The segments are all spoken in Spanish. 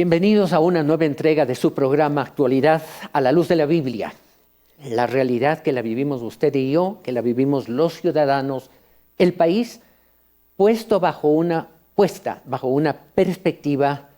Bienvenidos a una nueva entrega de su programa Actualidad a la luz de la Biblia. La realidad que la vivimos usted y yo, que la vivimos los ciudadanos, el país, puesta bajo una perspectiva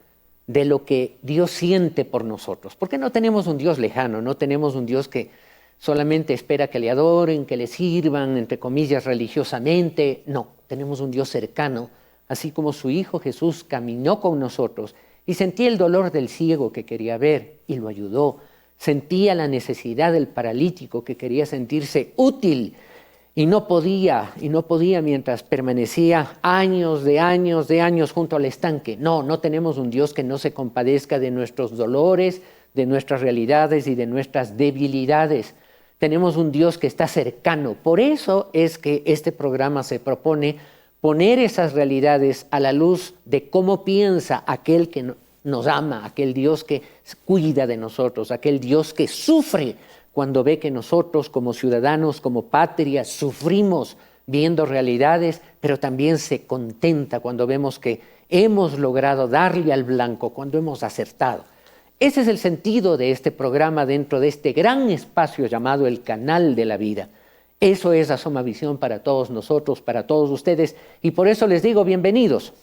de lo que Dios siente por nosotros. Porque no tenemos un Dios lejano, no tenemos un Dios que solamente espera que le adoren, que le sirvan, entre comillas, religiosamente. No, tenemos un Dios cercano, así como su Hijo Jesús caminó con nosotros y sentía el dolor del ciego que quería ver y lo ayudó. Sentía la necesidad del paralítico que quería sentirse útil y no podía mientras permanecía años de años junto al estanque. No tenemos un Dios que no se compadezca de nuestros dolores, de nuestras realidades y de nuestras debilidades. Tenemos un Dios que está cercano. Por eso es que este programa se propone poner esas realidades a la luz de cómo piensa aquel que nos ama, aquel Dios que cuida de nosotros, aquel Dios que sufre cuando ve que nosotros como ciudadanos, como patria, sufrimos viendo realidades, pero también se contenta cuando vemos que hemos logrado darle al blanco, cuando hemos acertado. Ese es el sentido de este programa dentro de este gran espacio llamado el Canal de la Vida. Eso es Asomavisión para todos nosotros, para todos ustedes, y por eso les digo bienvenidos.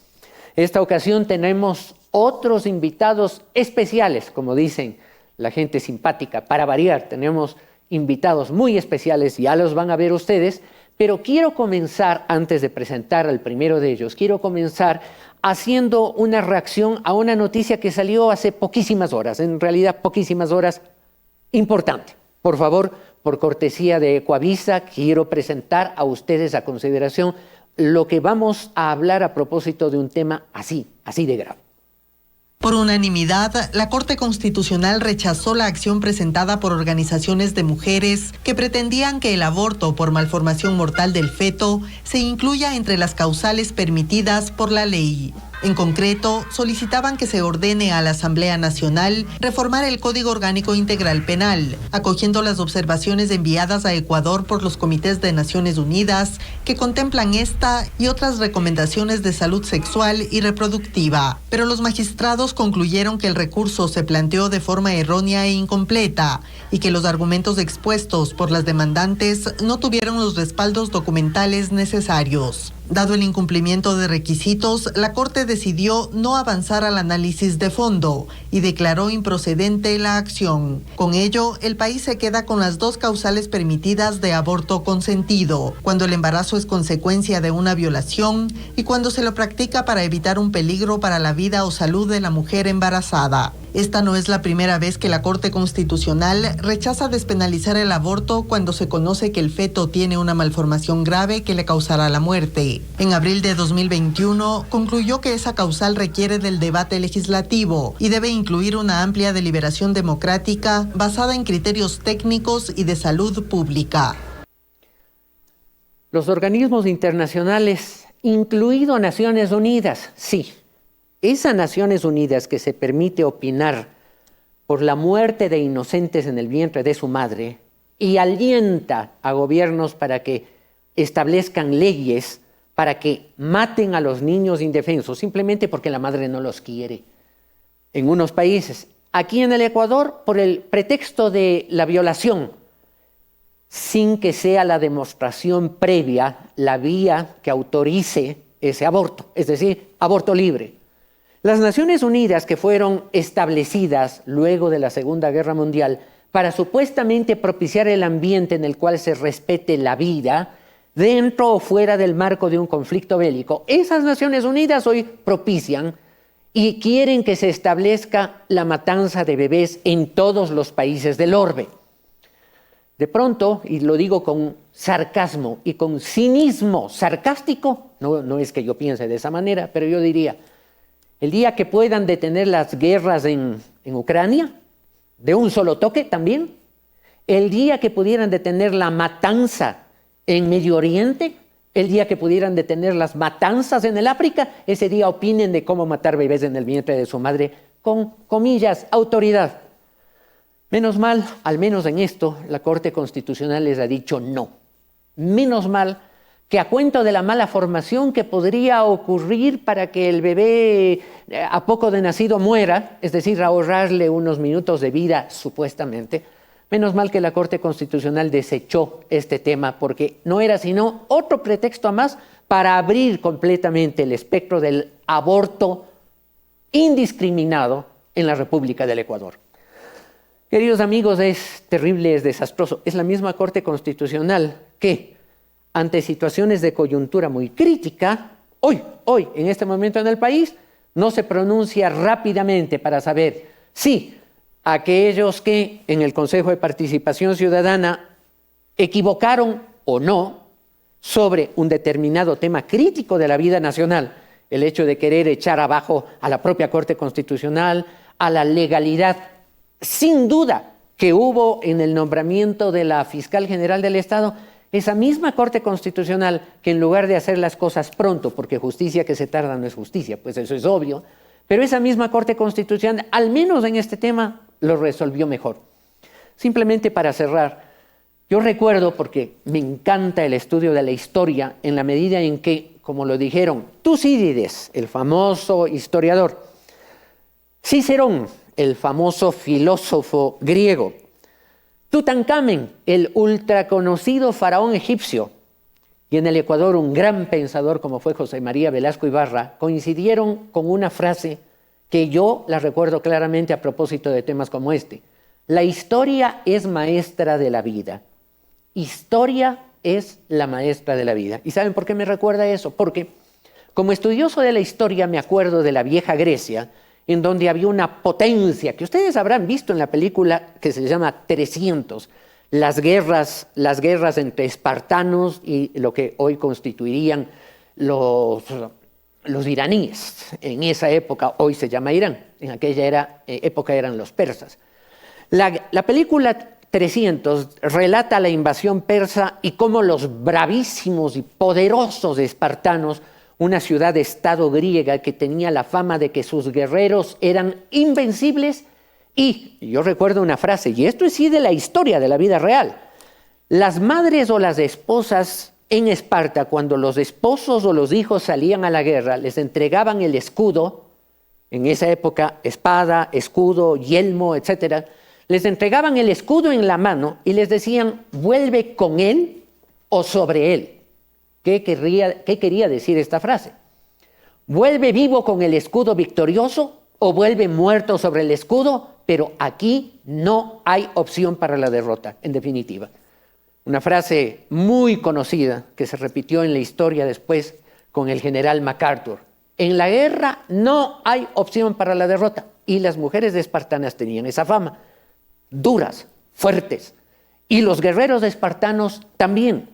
Esta ocasión tenemos otros invitados especiales, como dicen la gente simpática, para variar. Tenemos invitados muy especiales, ya los van a ver ustedes, pero quiero comenzar, antes de presentar al primero de ellos, quiero comenzar haciendo una reacción a una noticia que salió hace poquísimas horas, en realidad poquísimas horas, importante. Por favor, por cortesía de Ecuavisa, quiero presentar a ustedes a consideración lo que vamos a hablar a propósito de un tema así de grave. Por unanimidad, la Corte Constitucional rechazó la acción presentada por organizaciones de mujeres que pretendían que el aborto por malformación mortal del feto se incluya entre las causales permitidas por la ley. En concreto, solicitaban que se ordene a la Asamblea Nacional reformar el Código Orgánico Integral Penal, acogiendo las observaciones enviadas a Ecuador por los comités de Naciones Unidas que contemplan esta y otras recomendaciones de salud sexual y reproductiva. Pero los magistrados concluyeron que el recurso se planteó de forma errónea e incompleta y que los argumentos expuestos por las demandantes no tuvieron los respaldos documentales necesarios. Dado el incumplimiento de requisitos, la Corte decidió no avanzar al análisis de fondo y declaró improcedente la acción. Con ello, el país se queda con las dos causales permitidas de aborto consentido, cuando el embarazo es consecuencia de una violación y cuando se lo practica para evitar un peligro para la vida o salud de la mujer embarazada. Esta no es la primera vez que la Corte Constitucional rechaza despenalizar el aborto cuando se conoce que el feto tiene una malformación grave que le causará la muerte. En abril de 2021, concluyó que esa causal requiere del debate legislativo y debe incluir una amplia deliberación democrática basada en criterios técnicos y de salud pública. Los organismos internacionales, incluido Naciones Unidas, sí. Esas Naciones Unidas que se permite opinar por la muerte de inocentes en el vientre de su madre y alienta a gobiernos para que establezcan leyes para que maten a los niños indefensos simplemente porque la madre no los quiere. En unos países, aquí en el Ecuador, por el pretexto de la violación, sin que sea la demostración previa la vía que autorice ese aborto, es decir, aborto libre. Las Naciones Unidas, que fueron establecidas luego de la Segunda Guerra Mundial para supuestamente propiciar el ambiente en el cual se respete la vida, dentro o fuera del marco de un conflicto bélico, esas Naciones Unidas hoy propician y quieren que se establezca la matanza de bebés en todos los países del orbe. De pronto, y lo digo con sarcasmo y con cinismo sarcástico, no es que yo piense de esa manera, pero yo diría, el día que puedan detener las guerras en Ucrania, de un solo toque también, el día que pudieran detener la matanza en Medio Oriente, el día que pudieran detener las matanzas en el África, ese día opinen de cómo matar bebés en el vientre de su madre con, comillas, autoridad. Menos mal, al menos en esto, la Corte Constitucional les ha dicho no. Menos mal que a cuento de la mala formación que podría ocurrir para que el bebé a poco de nacido muera, es decir, ahorrarle unos minutos de vida supuestamente. Menos mal que la Corte Constitucional desechó este tema porque no era sino otro pretexto más para abrir completamente el espectro del aborto indiscriminado en la República del Ecuador. Queridos amigos, es terrible, es desastroso. Es la misma Corte Constitucional que, ante situaciones de coyuntura muy crítica, hoy, en este momento en el país, no se pronuncia rápidamente para saber si aquellos que en el Consejo de Participación Ciudadana equivocaron o no sobre un determinado tema crítico de la vida nacional, el hecho de querer echar abajo a la propia Corte Constitucional, a la legalidad, sin duda, que hubo en el nombramiento de la Fiscal General del Estado, esa misma Corte Constitucional que en lugar de hacer las cosas pronto, porque justicia que se tarda no es justicia, pues eso es obvio, pero esa misma Corte Constitucional, al menos en este tema, lo resolvió mejor. Simplemente para cerrar, yo recuerdo, porque me encanta el estudio de la historia, en la medida en que, como lo dijeron Tucídides, el famoso historiador, Cicerón, el famoso filósofo griego, Tutankamen, el ultraconocido faraón egipcio, y en el Ecuador un gran pensador como fue José María Velasco Ibarra, coincidieron con una frase que yo la recuerdo claramente a propósito de temas como este. La historia es maestra de la vida. Historia es la maestra de la vida. ¿Y saben por qué me recuerda eso? Porque como estudioso de la historia me acuerdo de la vieja Grecia, en donde había una potencia que ustedes habrán visto en la película que se llama 300, las guerras entre espartanos y lo que hoy constituirían los iraníes. En esa época, hoy se llama Irán, en aquella época eran los persas. La película 300 relata la invasión persa y cómo los bravísimos y poderosos espartanos, una ciudad-estado griega que tenía la fama de que sus guerreros eran invencibles, y yo recuerdo una frase, y esto es sí de la historia de la vida real, las madres o las esposas en Esparta, cuando los esposos o los hijos salían a la guerra, les entregaban el escudo, en esa época espada, escudo, yelmo, etc., les entregaban el escudo en la mano y les decían, vuelve con él o sobre él. ¿Qué quería decir esta frase? ¿Vuelve vivo con el escudo victorioso o vuelve muerto sobre el escudo? Pero aquí no hay opción para la derrota, en definitiva. Una frase muy conocida que se repitió en la historia después con el general MacArthur. En la guerra no hay opción para la derrota. Y las mujeres espartanas tenían esa fama. Duras, fuertes. Y los guerreros espartanos también.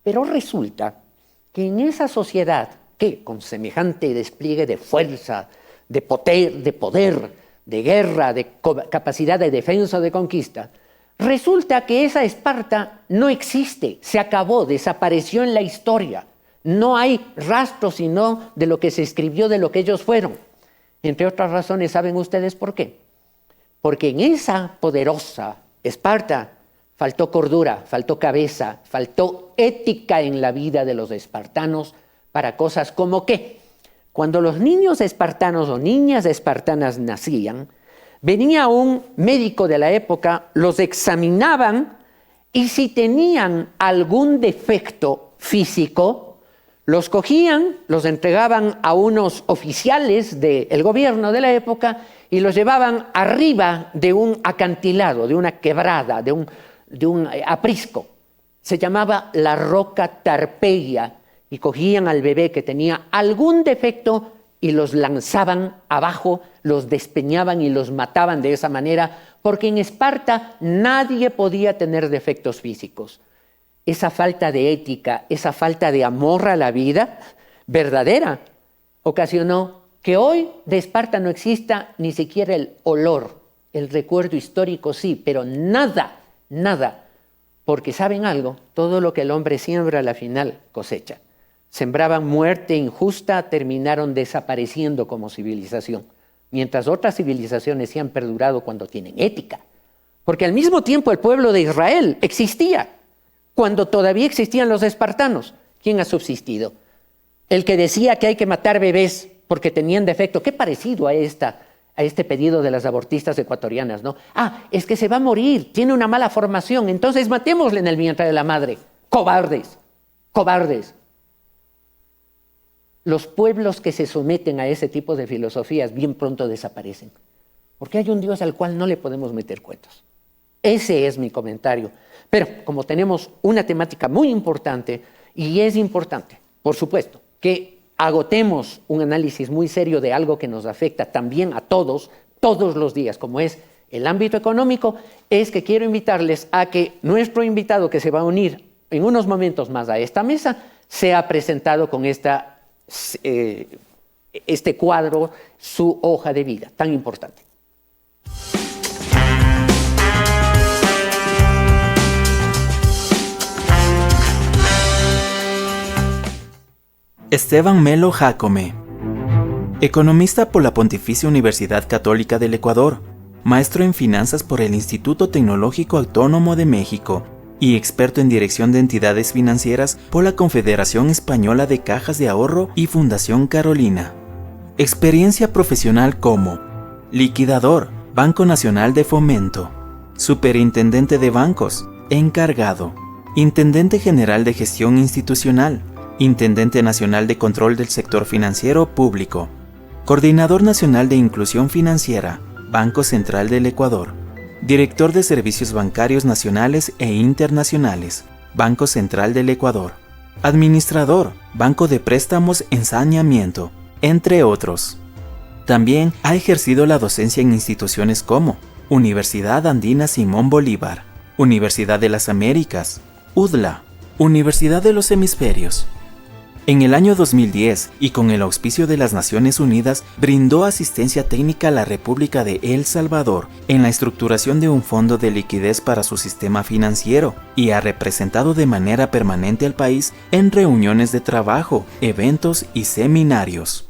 Pero resulta que en esa sociedad, que con semejante despliegue de fuerza, de poder, de guerra, de capacidad de defensa o de conquista, resulta que esa Esparta no existe, se acabó, desapareció en la historia. No hay rastro sino de lo que se escribió de lo que ellos fueron. Entre otras razones, ¿saben ustedes por qué? Porque en esa poderosa Esparta faltó cordura, faltó cabeza, faltó ética en la vida de los espartanos para cosas como que cuando los niños espartanos o niñas espartanas nacían, venía un médico de la época, los examinaban y si tenían algún defecto físico, los cogían, los entregaban a unos oficiales del gobierno de la época y los llevaban arriba de un acantilado, de una quebrada, de un aprisco. Se llamaba la roca Tarpeia y cogían al bebé que tenía algún defecto y los lanzaban abajo, los despeñaban y los mataban de esa manera, porque en Esparta nadie podía tener defectos físicos. Esa falta de ética, esa falta de amor a la vida verdadera ocasionó que hoy de Esparta no exista ni siquiera el olor, el recuerdo histórico sí, pero nada, porque ¿saben algo? Todo lo que el hombre siembra a la final cosecha. Sembraban muerte injusta, terminaron desapareciendo como civilización, mientras otras civilizaciones sí han perdurado cuando tienen ética. Porque al mismo tiempo el pueblo de Israel existía, cuando todavía existían los espartanos, ¿Quién ha subsistido? El que decía que hay que matar bebés porque tenían defecto. Qué parecido a este pedido de las abortistas ecuatorianas, ¿no? Es que se va a morir, tiene una mala formación, entonces matémosle en el vientre de la madre. Cobardes, cobardes. Los pueblos que se someten a ese tipo de filosofías bien pronto desaparecen, porque hay un Dios al cual no le podemos meter cuentos. Ese es mi comentario. Pero como tenemos una temática muy importante, y es importante, por supuesto, que agotemos un análisis muy serio de algo que nos afecta también a todos los días, como es el ámbito económico, es que quiero invitarles a que nuestro invitado, que se va a unir en unos momentos más a esta mesa, sea presentado con este cuadro, su hoja de vida, tan importante. Esteban Melo Jácome, economista por la Pontificia Universidad Católica del Ecuador, maestro en finanzas por el Instituto Tecnológico Autónomo de México y experto en dirección de entidades financieras por la Confederación Española de Cajas de Ahorro y Fundación Carolina. Experiencia profesional como liquidador, Banco Nacional de Fomento, superintendente de bancos, encargado, intendente general de gestión institucional, Intendente Nacional de Control del Sector Financiero Público, Coordinador Nacional de Inclusión Financiera, Banco Central del Ecuador, Director de Servicios Bancarios Nacionales e Internacionales, Banco Central del Ecuador, Administrador, Banco de Préstamos en Saneamiento, entre otros. También ha ejercido la docencia en instituciones como Universidad Andina Simón Bolívar, Universidad de las Américas, UDLA, Universidad de los Hemisferios. En el año 2010, y con el auspicio de las Naciones Unidas, brindó asistencia técnica a la República de El Salvador en la estructuración de un fondo de liquidez para su sistema financiero y ha representado de manera permanente al país en reuniones de trabajo, eventos y seminarios.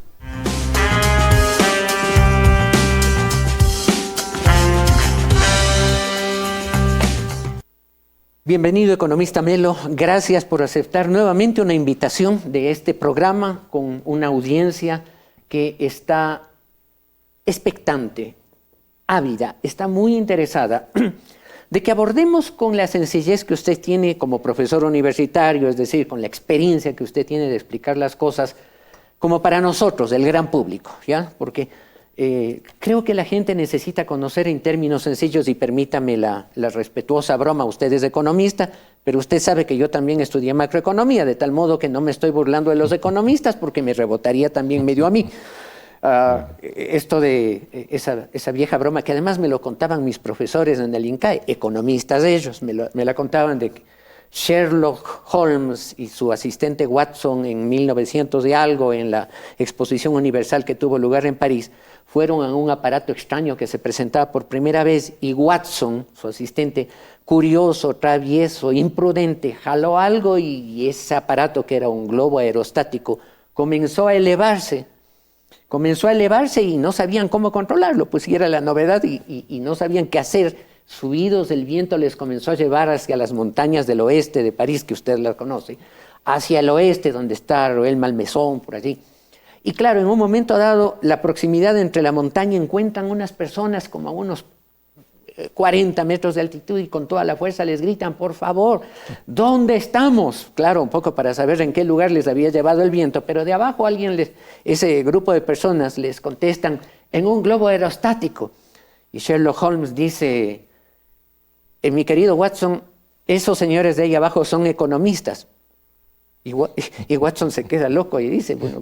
Bienvenido, economista Melo. Gracias por aceptar nuevamente una invitación de este programa con una audiencia que está expectante, ávida, está muy interesada de que abordemos con la sencillez que usted tiene como profesor universitario, es decir, con la experiencia que usted tiene de explicar las cosas, como para nosotros, el gran público, ¿ya? Porque creo que la gente necesita conocer en términos sencillos, y permítame la respetuosa broma, usted es economista, pero usted sabe que yo también estudié macroeconomía, de tal modo que no me estoy burlando de los economistas porque me rebotaría también medio a mí. Esto de esa vieja broma que además me lo contaban mis profesores en el INCAE, economistas ellos, me la contaban de que Sherlock Holmes y su asistente Watson en 1900 y algo, en la exposición universal que tuvo lugar en París, fueron a un aparato extraño que se presentaba por primera vez y Watson, su asistente, curioso, travieso, imprudente, jaló algo y ese aparato, que era un globo aerostático, comenzó a elevarse y no sabían cómo controlarlo, pues sí era la novedad y no sabían qué hacer. Subidos el viento les comenzó a llevar hacia las montañas del oeste de París, que usted las conoce, hacia el oeste donde está Rueil Malmaison, por allí. Y claro, en un momento dado, la proximidad entre la montaña, encuentran unas personas como a unos 40 metros de altitud y con toda la fuerza les gritan, por favor, ¿dónde estamos? Claro, un poco para saber en qué lugar les había llevado el viento, pero de abajo ese grupo de personas les contestan, en un globo aerostático. Y Sherlock Holmes dice, mi querido Watson, esos señores de ahí abajo son economistas. Y Watson se queda loco y dice, bueno,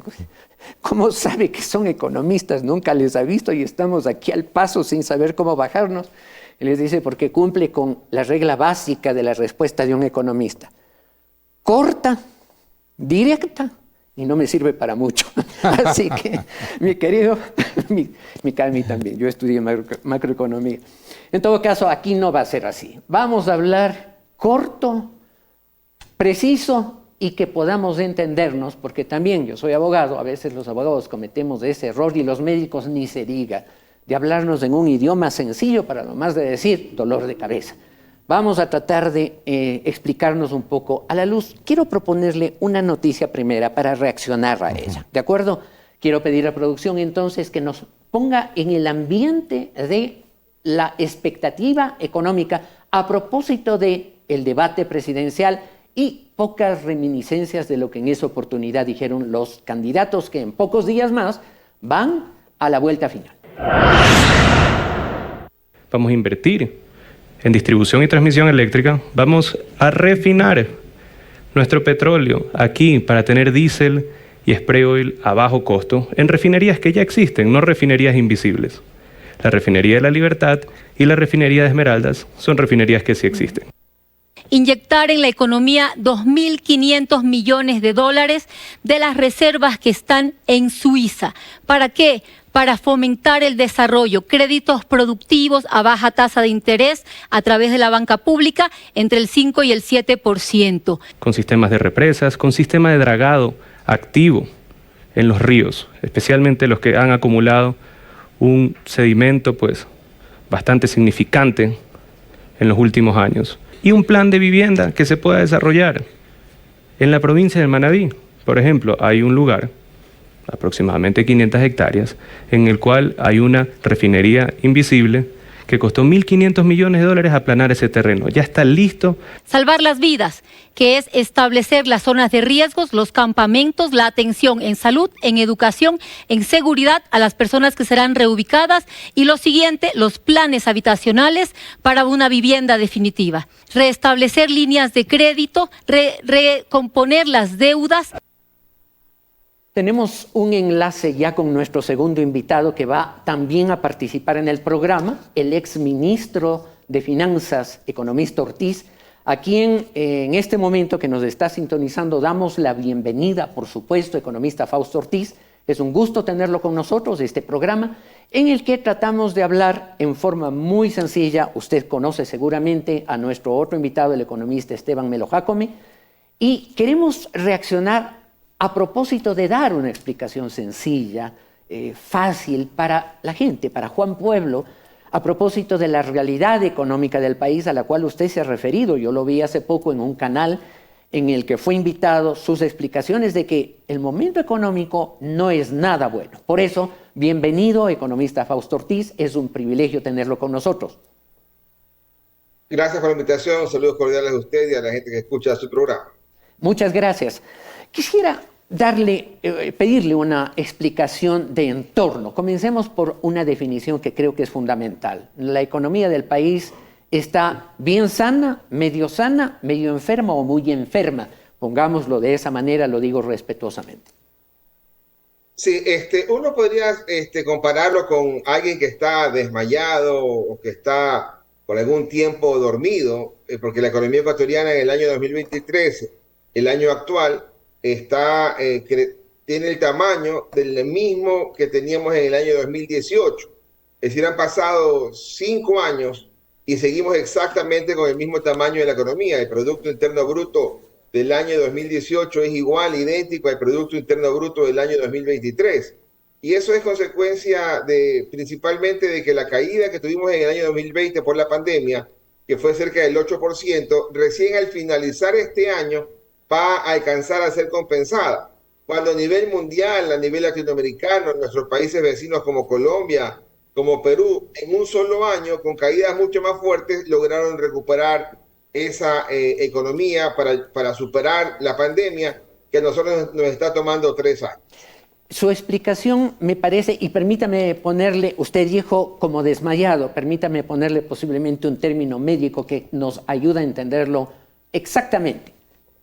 ¿cómo sabe que son economistas? Nunca les ha visto y estamos aquí al paso sin saber cómo bajarnos. Y les dice, porque cumple con la regla básica de la respuesta de un economista. Corta, directa, y no me sirve para mucho. Así que, mi querido, mi Cami también, yo estudié macroeconomía. En todo caso, aquí no va a ser así. Vamos a hablar corto, preciso, y que podamos entendernos, porque también yo soy abogado, a veces los abogados cometemos ese error y los médicos ni se diga, de hablarnos en un idioma sencillo para lo más de decir dolor de cabeza. vamos a tratar de explicarnos un poco a la luz. Quiero proponerle una noticia primera para reaccionar a ella, ¿de acuerdo? Quiero pedir a producción entonces que nos ponga en el ambiente de la expectativa económica a propósito del debate presidencial y pocas reminiscencias de lo que en esa oportunidad dijeron los candidatos que en pocos días más van a la vuelta final. Vamos a invertir en distribución y transmisión eléctrica, vamos a refinar nuestro petróleo aquí para tener diésel y spray oil a bajo costo en refinerías que ya existen, no refinerías invisibles. La refinería de La Libertad y la refinería de Esmeraldas son refinerías que sí existen. Inyectar en la economía 2.500 millones de dólares de las reservas que están en Suiza. ¿Para qué? Para fomentar el desarrollo, créditos productivos a baja tasa de interés a través de la banca pública entre el 5 y el 7%. Con sistemas de represas, con sistema de dragado activo en los ríos, especialmente los que han acumulado un sedimento pues bastante significante en los últimos años. Y un plan de vivienda que se pueda desarrollar. En la provincia del Manabí, por ejemplo, hay un lugar, aproximadamente 500 hectáreas, en el cual hay una refinería invisible que costó 1.500 millones de dólares aplanar ese terreno. Ya está listo. Salvar las vidas, que es establecer las zonas de riesgos, los campamentos, la atención en salud, en educación, en seguridad a las personas que serán reubicadas y lo siguiente, los planes habitacionales para una vivienda definitiva. Restablecer líneas de crédito, recomponer las deudas. Tenemos un enlace ya con nuestro segundo invitado que va también a participar en el programa, el exministro de Finanzas, economista Ortiz, a quien en este momento que nos está sintonizando damos la bienvenida, por supuesto, economista Fausto Ortiz. Es un gusto tenerlo con nosotros, este programa, en el que tratamos de hablar en forma muy sencilla. Usted conoce seguramente a nuestro otro invitado, el economista Esteban Melo Jácome, y queremos reaccionar a propósito de dar una explicación sencilla, fácil para la gente, para Juan Pueblo, a propósito de la realidad económica del país a la cual usted se ha referido. Yo lo vi hace poco en un canal en el que fue invitado, sus explicaciones de que el momento económico no es nada bueno. Por eso, bienvenido, economista Fausto Ortiz, es un privilegio tenerlo con nosotros. Gracias por la invitación, saludos cordiales a usted y a la gente que escucha su programa. Muchas gracias. Quisiera pedirle una explicación de entorno. Comencemos por una definición que creo que es fundamental. La economía del país está bien sana, medio enferma o muy enferma. Pongámoslo de esa manera, lo digo respetuosamente. Sí, uno podría compararlo con alguien que está desmayado o que está por algún tiempo dormido, porque la economía ecuatoriana en el año 2023, el año actual, tiene el tamaño del mismo que teníamos en el año 2018. Es decir, han pasado 5 años y seguimos exactamente con el mismo tamaño de la economía. El Producto Interno Bruto del año 2018 es idéntico al Producto Interno Bruto del año 2023. Y eso es consecuencia principalmente de que la caída que tuvimos en el año 2020 por la pandemia, que fue cerca del 8%, recién al finalizar este año va a alcanzar a ser compensada. Cuando a nivel mundial, a nivel latinoamericano, nuestros países vecinos como Colombia, como Perú, en un solo año, con caídas mucho más fuertes, lograron recuperar esa economía para superar la pandemia que a nosotros nos está tomando 3 años. Su explicación me parece, y permítame ponerle, usted dijo como desmayado, permítame ponerle posiblemente un término médico que nos ayuda a entenderlo exactamente.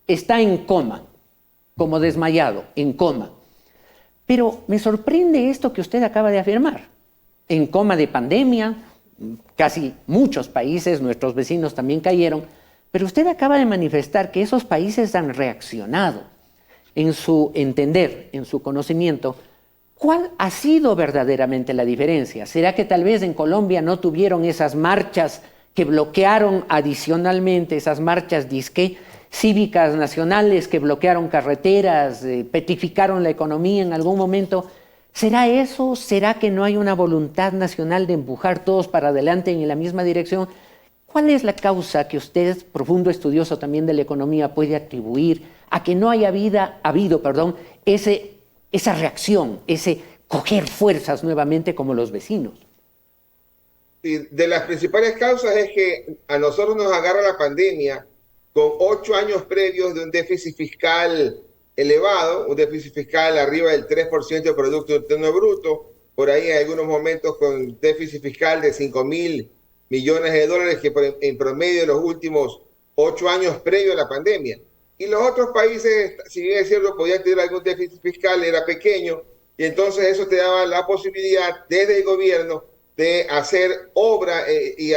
Está en coma, como desmayado, en coma. Pero me sorprende esto que usted acaba de afirmar. En coma de pandemia, casi muchos países, nuestros vecinos también cayeron, pero usted acaba de manifestar que esos países han reaccionado. En su entender, en su conocimiento, ¿cuál ha sido verdaderamente la diferencia? ¿Será que tal vez en Colombia no tuvieron esas marchas que bloquearon adicionalmente, esas marchas disque cívicas nacionales que bloquearon carreteras, petrificaron la economía en algún momento? ¿Será eso? ¿Será que no hay una voluntad nacional de empujar todos para adelante en la misma dirección? ¿Cuál es la causa que usted, profundo estudioso también de la economía, puede atribuir a que no haya habido esa reacción, ese coger fuerzas nuevamente como los vecinos? Y de las principales causas es que a nosotros nos agarra la pandemia con 8 años previos de un déficit fiscal elevado, un déficit fiscal arriba del 3% del Producto Interno Bruto, por ahí en algunos momentos con déficit fiscal de 5.000 millones de dólares, que en promedio de los últimos 8 años previos a la pandemia. Y los otros países, si bien es cierto, podían tener algún déficit fiscal, era pequeño, y entonces eso te daba la posibilidad desde el gobierno de hacer obra y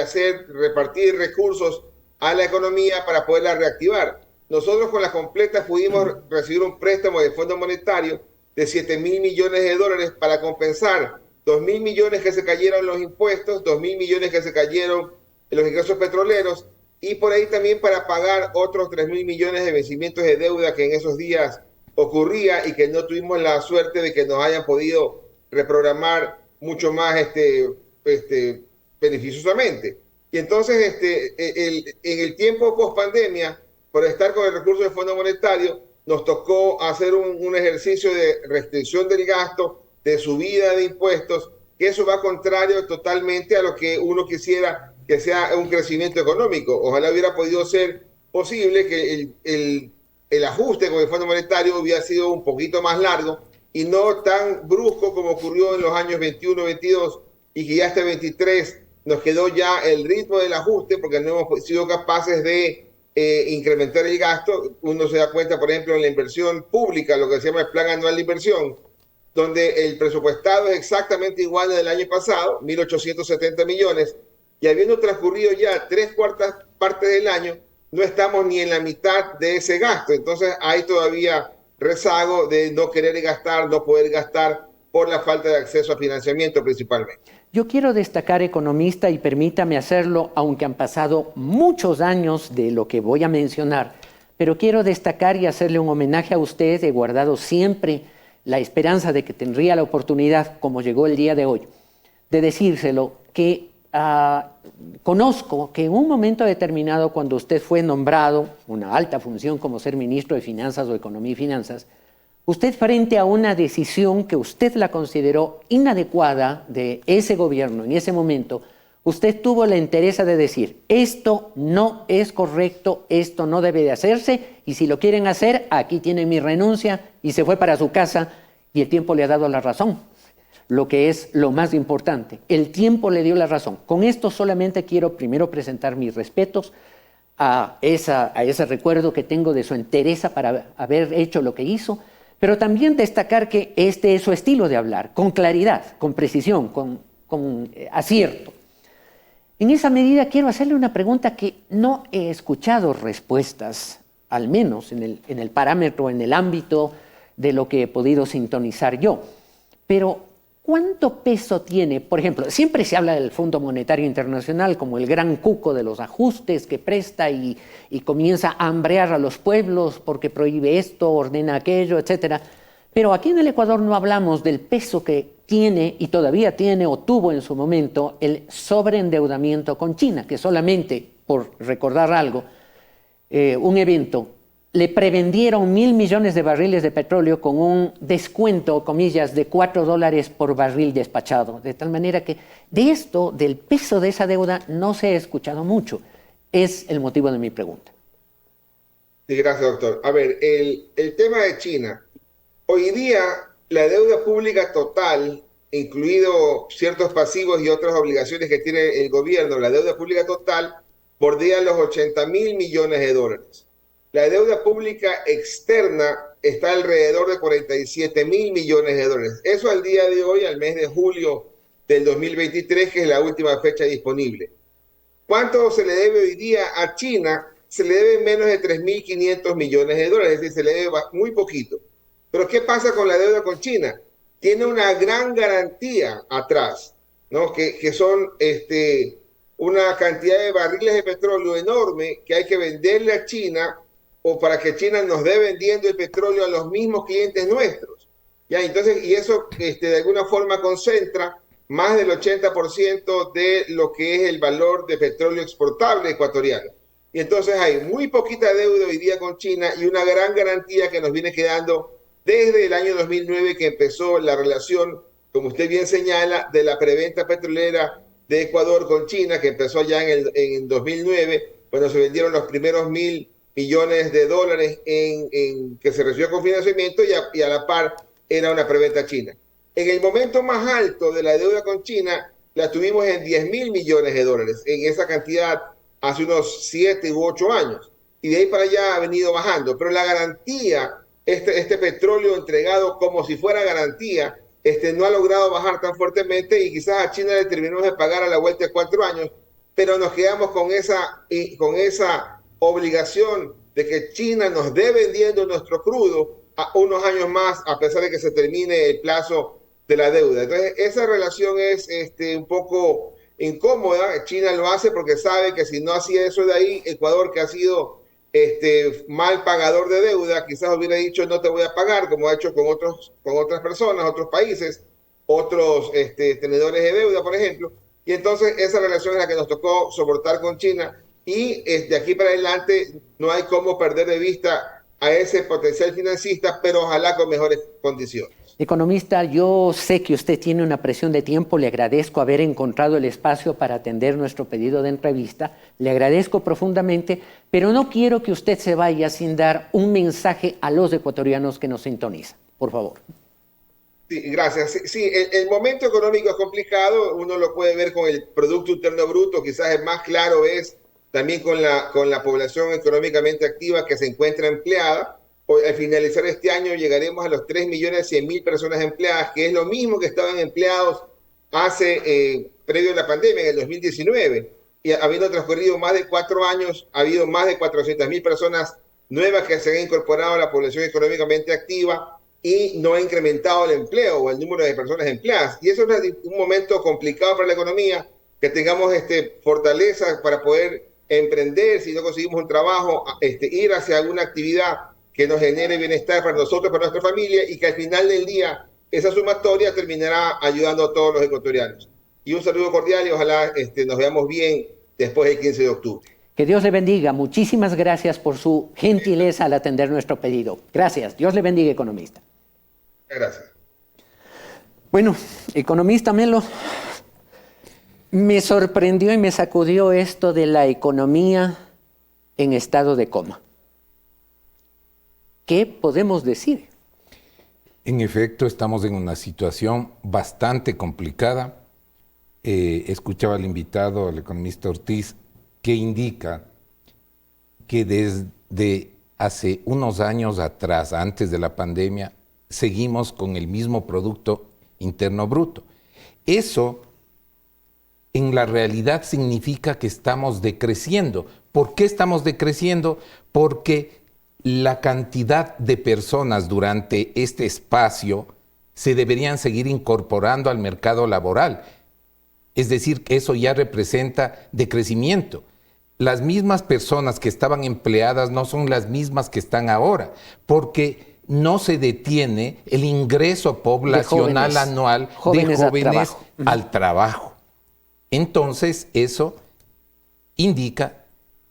repartir recursos a la economía para poderla reactivar. Nosotros con las completas pudimos recibir un préstamo del Fondo Monetario de 7.000 millones de dólares para compensar 2.000 millones que se cayeron en los impuestos, 2.000 millones que se cayeron en los ingresos petroleros, y por ahí también para pagar otros 3.000 millones de vencimientos de deuda que en esos días ocurría y que no tuvimos la suerte de que nos hayan podido reprogramar mucho más beneficiosamente. Y entonces en el tiempo post pandemia, por estar con el recurso del Fondo Monetario, nos tocó hacer un ejercicio de restricción del gasto, de subida de impuestos, que eso va contrario totalmente a lo que uno quisiera que sea un crecimiento económico. Ojalá hubiera podido ser posible que el ajuste con el Fondo Monetario hubiera sido un poquito más largo y no tan brusco como ocurrió en los años 21, 22, y que ya hasta 23 nos quedó ya el ritmo del ajuste porque no hemos sido capaces de incrementar el gasto. Uno se da cuenta, por ejemplo, en la inversión pública, lo que se llama el Plan Anual de Inversión, donde el presupuestado es exactamente igual al del año pasado, 1.870 millones, y habiendo transcurrido ya 3/4 partes del año, no estamos ni en la mitad de ese gasto. Entonces hay todavía rezago de no querer gastar, no poder gastar por la falta de acceso a financiamiento principalmente. Yo quiero destacar, economista, y permítame hacerlo, aunque han pasado muchos años de lo que voy a mencionar, pero quiero destacar y hacerle un homenaje a usted. He guardado siempre la esperanza de que tendría la oportunidad, como llegó el día de hoy, de decírselo, que conozco que en un momento determinado, cuando usted fue nombrado una alta función como ser ministro de Finanzas o Economía y Finanzas, usted, frente a una decisión que usted la consideró inadecuada de ese gobierno en ese momento, usted tuvo la entereza de decir: esto no es correcto, esto no debe de hacerse, y si lo quieren hacer, aquí tienen mi renuncia, y se fue para su casa, y el tiempo le ha dado la razón. Lo que es lo más importante, el tiempo le dio la razón. Con esto solamente quiero primero presentar mis respetos a ese recuerdo que tengo de su entereza para haber hecho lo que hizo, pero también destacar que este es su estilo de hablar, con claridad, con precisión, con acierto. En esa medida quiero hacerle una pregunta que no he escuchado respuestas, al menos en el parámetro, en el ámbito de lo que he podido sintonizar yo. Pero, ¿cuánto peso tiene? Por ejemplo, siempre se habla del Fondo Monetario Internacional como el gran cuco de los ajustes que presta y comienza a hambrear a los pueblos porque prohíbe esto, ordena aquello, etc. Pero aquí en el Ecuador no hablamos del peso que tiene y todavía tiene o tuvo en su momento el sobreendeudamiento con China, que solamente, por recordar algo, un evento, le prevendieron 1.000 millones de barriles de petróleo con un descuento, comillas, de $4 por barril despachado. De tal manera que de esto, del peso de esa deuda, no se ha escuchado mucho. Es el motivo de mi pregunta. Sí, gracias, doctor. A ver, el tema de China. Hoy día, la deuda pública total, incluido ciertos pasivos y otras obligaciones que tiene el gobierno, la deuda pública total bordea los 80.000 millones de dólares. La deuda pública externa está alrededor de 47.000 millones de dólares. Eso al día de hoy, al mes de julio del 2023, que es la última fecha disponible. ¿Cuánto se le debe hoy día a China? Se le debe menos de 3.500 millones de dólares, es decir, se le debe muy poquito. Pero ¿qué pasa con la deuda con China? Tiene una gran garantía atrás, ¿no? Que son una cantidad de barriles de petróleo enorme que hay que venderle a China, o para que China nos dé vendiendo el petróleo a los mismos clientes nuestros. ¿Ya? Entonces, y eso de alguna forma concentra más del 80% de lo que es el valor de petróleo exportable ecuatoriano. Y entonces hay muy poquita deuda hoy día con China y una gran garantía que nos viene quedando desde el año 2009 que empezó la relación, como usted bien señala, de la preventa petrolera de Ecuador con China, que empezó ya en 2009, cuando se vendieron los primeros $1.000 millones que se recibió con financiamiento y a la par era una preventa china. En el momento más alto de la deuda con China, la tuvimos en $10.000 millones, en esa cantidad hace unos 7 u 8 años. Y de ahí para allá ha venido bajando. Pero la garantía, este petróleo entregado como si fuera garantía, no ha logrado bajar tan fuertemente y quizás a China le terminamos de pagar a la vuelta de 4 años, pero nos quedamos con esa obligación de que China nos dé vendiendo nuestro crudo a unos años más, a pesar de que se termine el plazo de la deuda. Entonces, esa relación es un poco incómoda. China lo hace porque sabe que si no hacía eso de ahí, Ecuador, que ha sido mal pagador de deuda, quizás hubiera dicho no te voy a pagar, como ha hecho con otras personas, otros países, otros tenedores de deuda, por ejemplo. Y entonces esa relación es la que nos tocó soportar con China y de aquí para adelante no hay cómo perder de vista a ese potencial financista, pero ojalá con mejores condiciones. Economista, yo sé que usted tiene una presión de tiempo, le agradezco haber encontrado el espacio para atender nuestro pedido de entrevista, le agradezco profundamente, pero no quiero que usted se vaya sin dar un mensaje a los ecuatorianos que nos sintonizan, por favor. Sí, gracias. Sí, el momento económico es complicado, uno lo puede ver con el Producto Interno Bruto, quizás el más claro es también con la población económicamente activa que se encuentra empleada. Al finalizar este año llegaremos a los 3.100.000 personas empleadas, que es lo mismo que estaban empleados previo a la pandemia, en el 2019. Y habiendo transcurrido más de 4 años, ha habido más de 400.000 personas nuevas que se han incorporado a la población económicamente activa y no ha incrementado el empleo o el número de personas empleadas. Y eso es un momento complicado para la economía, que tengamos fortaleza para poder emprender, si no conseguimos un trabajo, ir hacia alguna actividad que nos genere bienestar para nosotros, para nuestra familia, y que al final del día esa sumatoria terminará ayudando a todos los ecuatorianos. Y un saludo cordial y ojalá nos veamos bien después del 15 de octubre. Que Dios le bendiga. Muchísimas gracias por su gentileza al atender nuestro pedido. Gracias. Dios le bendiga, economista. Gracias. Bueno, economista Melo, me sorprendió y me sacudió esto de la economía en estado de coma. ¿Qué podemos decir? En efecto, estamos en una situación bastante complicada. Escuchaba al invitado, al economista Ortiz, que indica que desde hace unos años atrás, antes de la pandemia, seguimos con el mismo Producto Interno Bruto. Eso, en la realidad, significa que estamos decreciendo. ¿Por qué estamos decreciendo? Porque la cantidad de personas durante este espacio se deberían seguir incorporando al mercado laboral. Es decir, que eso ya representa decrecimiento. Las mismas personas que estaban empleadas no son las mismas que están ahora, porque no se detiene el ingreso poblacional anual de jóvenes al trabajo. Entonces, eso indica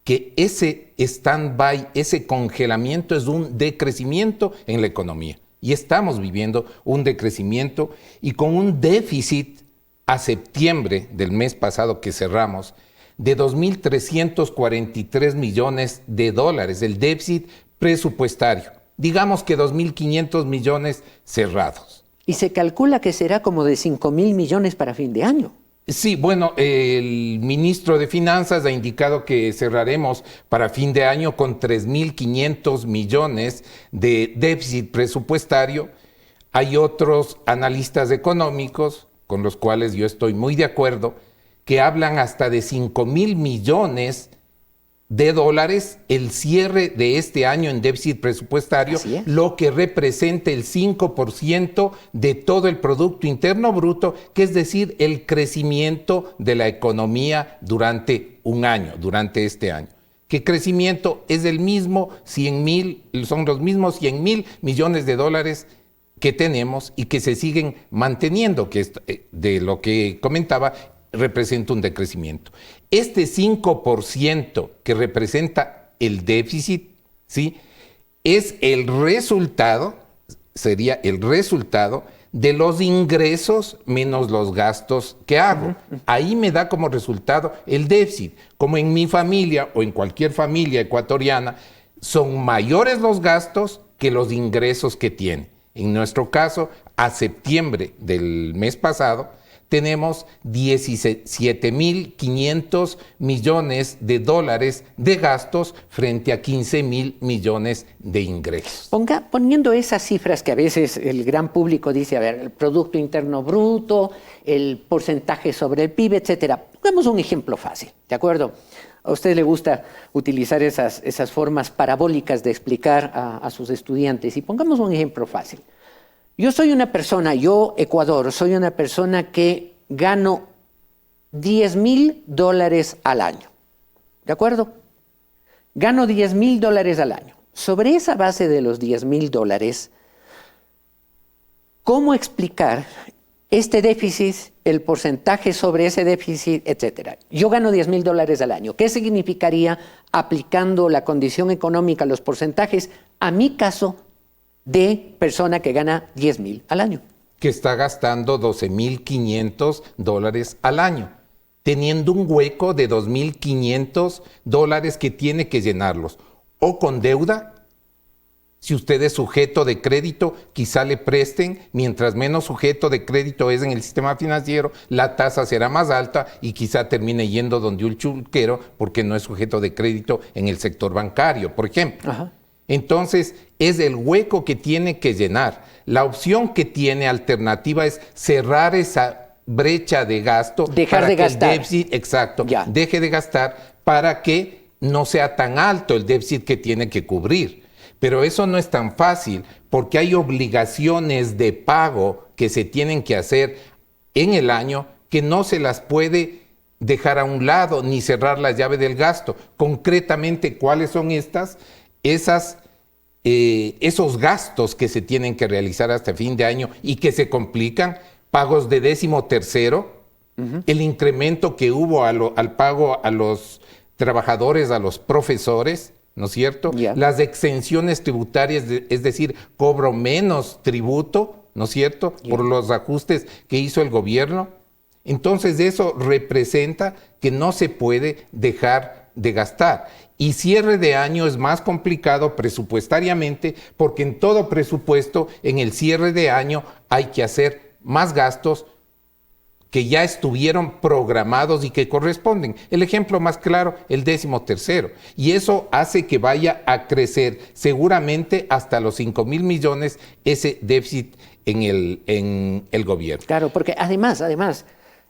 que ese stand-by, ese congelamiento es un decrecimiento en la economía. Y estamos viviendo un decrecimiento y con un déficit a septiembre del mes pasado que cerramos de $2.343 millones, el déficit presupuestario. Digamos que 2.500 millones cerrados. Y se calcula que será como de 5.000 millones para fin de año. Sí, bueno, el ministro de Finanzas ha indicado que cerraremos para fin de año con 3.500 millones de déficit presupuestario. Hay otros analistas económicos, con los cuales yo estoy muy de acuerdo, que hablan hasta de 5.000 millones de dólares el cierre de este año en déficit presupuestario, lo que representa el 5% de todo el Producto Interno Bruto, que es decir, el crecimiento de la economía durante un año, durante este año. ¿Qué crecimiento? Es el mismo son los mismos 100.000 millones de dólares que tenemos y que se siguen manteniendo, que de lo que comentaba, representa un decrecimiento. Este 5% que representa el déficit, ¿sí?, es el resultado, sería el resultado de los ingresos menos los gastos que hago. Ahí me da como resultado el déficit. Como en mi familia o en cualquier familia ecuatoriana, son mayores los gastos que los ingresos que tiene. En nuestro caso, a septiembre del mes pasado, tenemos 17.500 millones de dólares de gastos frente a 15.000 millones de ingresos. Poniendo esas cifras que a veces el gran público dice, a ver, el Producto Interno Bruto, el porcentaje sobre el PIB, etcétera. Pongamos un ejemplo fácil, ¿de acuerdo? A usted le gusta utilizar esas formas parabólicas de explicar a sus estudiantes. Y pongamos un ejemplo fácil. Yo, Ecuador, soy una persona que gano $10,000 al año. ¿De acuerdo? Gano $10,000 al año. Sobre esa base de los $10,000, ¿cómo explicar este déficit, el porcentaje sobre ese déficit, etcétera? Yo gano $10,000 al año. ¿Qué significaría aplicando la condición económica, los porcentajes, a mi caso de persona que gana $10,000 al año? Que está gastando $12,500 al año, teniendo un hueco de $2,500 que tiene que llenarlos, o con deuda. Si usted es sujeto de crédito, quizá le presten, mientras menos sujeto de crédito es en el sistema financiero, la tasa será más alta y quizá termine yendo donde un chulquero porque no es sujeto de crédito en el sector bancario, por ejemplo. Ajá. Entonces, es el hueco que tiene que llenar. La opción que tiene alternativa es cerrar esa brecha de gasto. Dejar de gastar. El déficit, exacto, deje de gastar para que no sea tan alto el déficit que tiene que cubrir. Pero eso no es tan fácil porque hay obligaciones de pago que se tienen que hacer en el año que no se las puede dejar a un lado ni cerrar la llave del gasto. Concretamente, ¿cuáles son esos gastos que se tienen que realizar hasta fin de año y que se complican? Pagos de 13º, el incremento que hubo al pago a los trabajadores, a los profesores, ¿no es cierto? Las exenciones tributarias, es decir, cobro menos tributo, ¿no es cierto? Por los ajustes que hizo el gobierno. Entonces eso representa que no se puede dejar de gastar. Y cierre de año es más complicado presupuestariamente porque en todo presupuesto, en el cierre de año hay que hacer más gastos que ya estuvieron programados y que corresponden. El ejemplo más claro, el 13º. Y eso hace que vaya a crecer seguramente hasta los 5,000 millones ese déficit en el gobierno. Claro, porque además,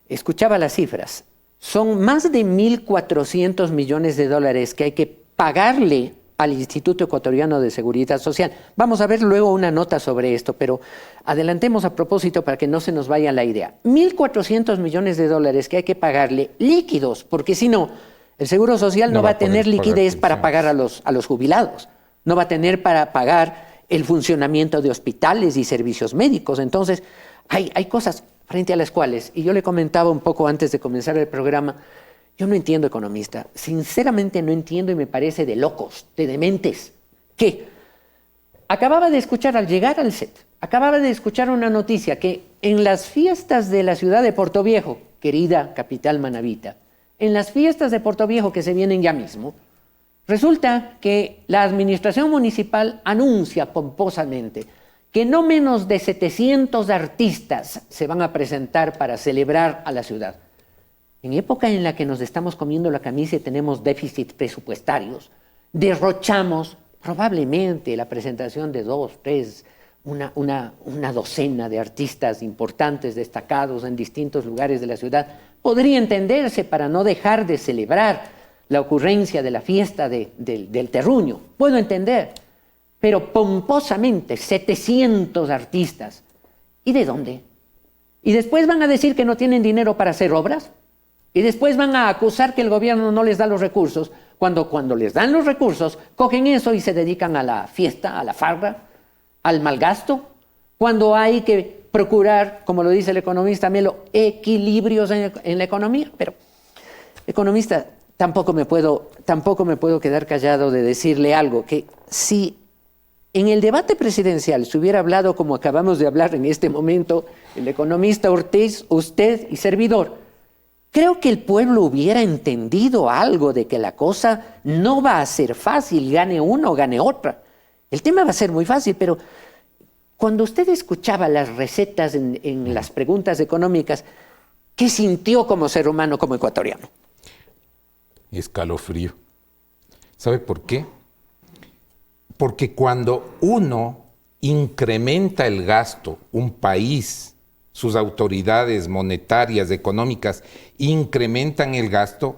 escuchaba las cifras. Son más de 1.400 millones de dólares que hay que pagarle al Instituto Ecuatoriano de Seguridad Social. Vamos a ver luego una nota sobre esto, pero adelantemos a propósito para que no se nos vaya la idea. 1.400 millones de dólares que hay que pagarle líquidos, porque si no, el Seguro Social no va a tener liquidez para pagar a los jubilados, no va a tener para pagar el funcionamiento de hospitales y servicios médicos. Entonces, hay cosas frente a las cuales, y yo le comentaba un poco antes de comenzar el programa, yo no entiendo, economista, sinceramente no entiendo y me parece de locos, de dementes, que acababa de escuchar al llegar al set, acababa de escuchar una noticia que en las fiestas de la ciudad de Portoviejo, querida capital manabita, en las fiestas de Portoviejo que se vienen ya mismo, resulta que la administración municipal anuncia pomposamente que no menos de 700 artistas se van a presentar para celebrar a la ciudad. En época en la que nos estamos comiendo la camisa y tenemos déficits presupuestarios, derrochamos probablemente la presentación de 2, 3, una docena de artistas importantes, destacados en distintos lugares de la ciudad. Podría entenderse para no dejar de celebrar la ocurrencia de la fiesta del terruño. Puedo entender. Pero pomposamente, 700 artistas. ¿Y de dónde? Y después van a decir que no tienen dinero para hacer obras. Y después van a acusar que el gobierno no les da los recursos. Cuando les dan los recursos, cogen eso y se dedican a la fiesta, a la farra, al malgasto. cuando hay que procurar, como lo dice el economista Melo, equilibrios en la economía. Pero, economista, tampoco me puedo quedar callado de decirle algo, que si en el debate presidencial se hubiera hablado como acabamos de hablar en este momento, el economista Ortiz, usted y servidor, creo que el pueblo hubiera entendido algo de que la cosa no va a ser fácil, gane uno o gane otra. El tema va a ser muy fácil, pero cuando usted escuchaba las recetas en las preguntas económicas, ¿qué sintió como ser humano, como ecuatoriano? Escalofrío. ¿Sabe por qué? Porque cuando uno incrementa el gasto, un país, sus autoridades monetarias, económicas, incrementan el gasto,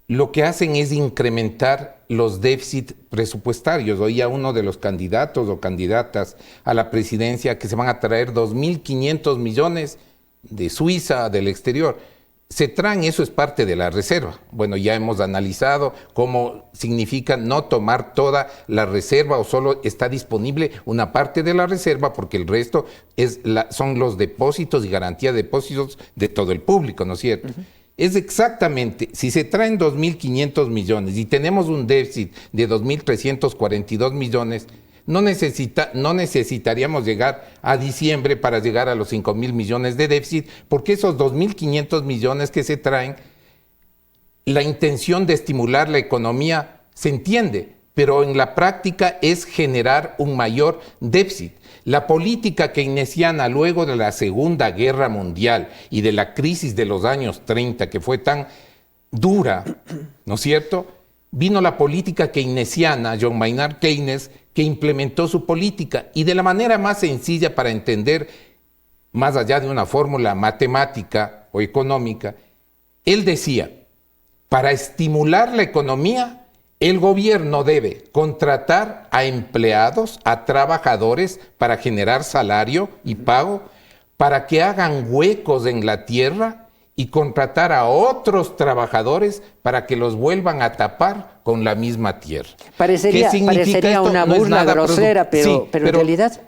lo que hacen es incrementar los déficits presupuestarios. Oía uno de los candidatos o candidatas a la presidencia que se van a traer 2.500 millones de Suiza, del exterior. Se traen, eso es parte de la reserva. Bueno, ya hemos analizado cómo significa no tomar toda la reserva o solo está disponible una parte de la reserva porque el resto son los depósitos y garantía de depósitos de todo el público, ¿no es cierto? Es exactamente, si se traen 2.500 millones y tenemos un déficit de 2.342 millones, no necesitaríamos llegar a diciembre para llegar a los 5.000 millones de déficit, porque esos 2.500 millones que se traen, la intención de estimular la economía se entiende, pero en la práctica es generar un mayor déficit. La política keynesiana luego de la Segunda Guerra Mundial y de la crisis de los años 30, que fue tan dura, ¿no es cierto?, vino la política keynesiana, John Maynard Keynes, que implementó su política y de la manera más sencilla para entender, más allá de una fórmula matemática o económica, él decía, para estimular la economía, el gobierno debe contratar a empleados, a trabajadores para generar salario y pago, para que hagan huecos en la tierra y contratar a otros trabajadores para que los vuelvan a tapar con la misma tierra. Parecería una burla grosera, pero en realidad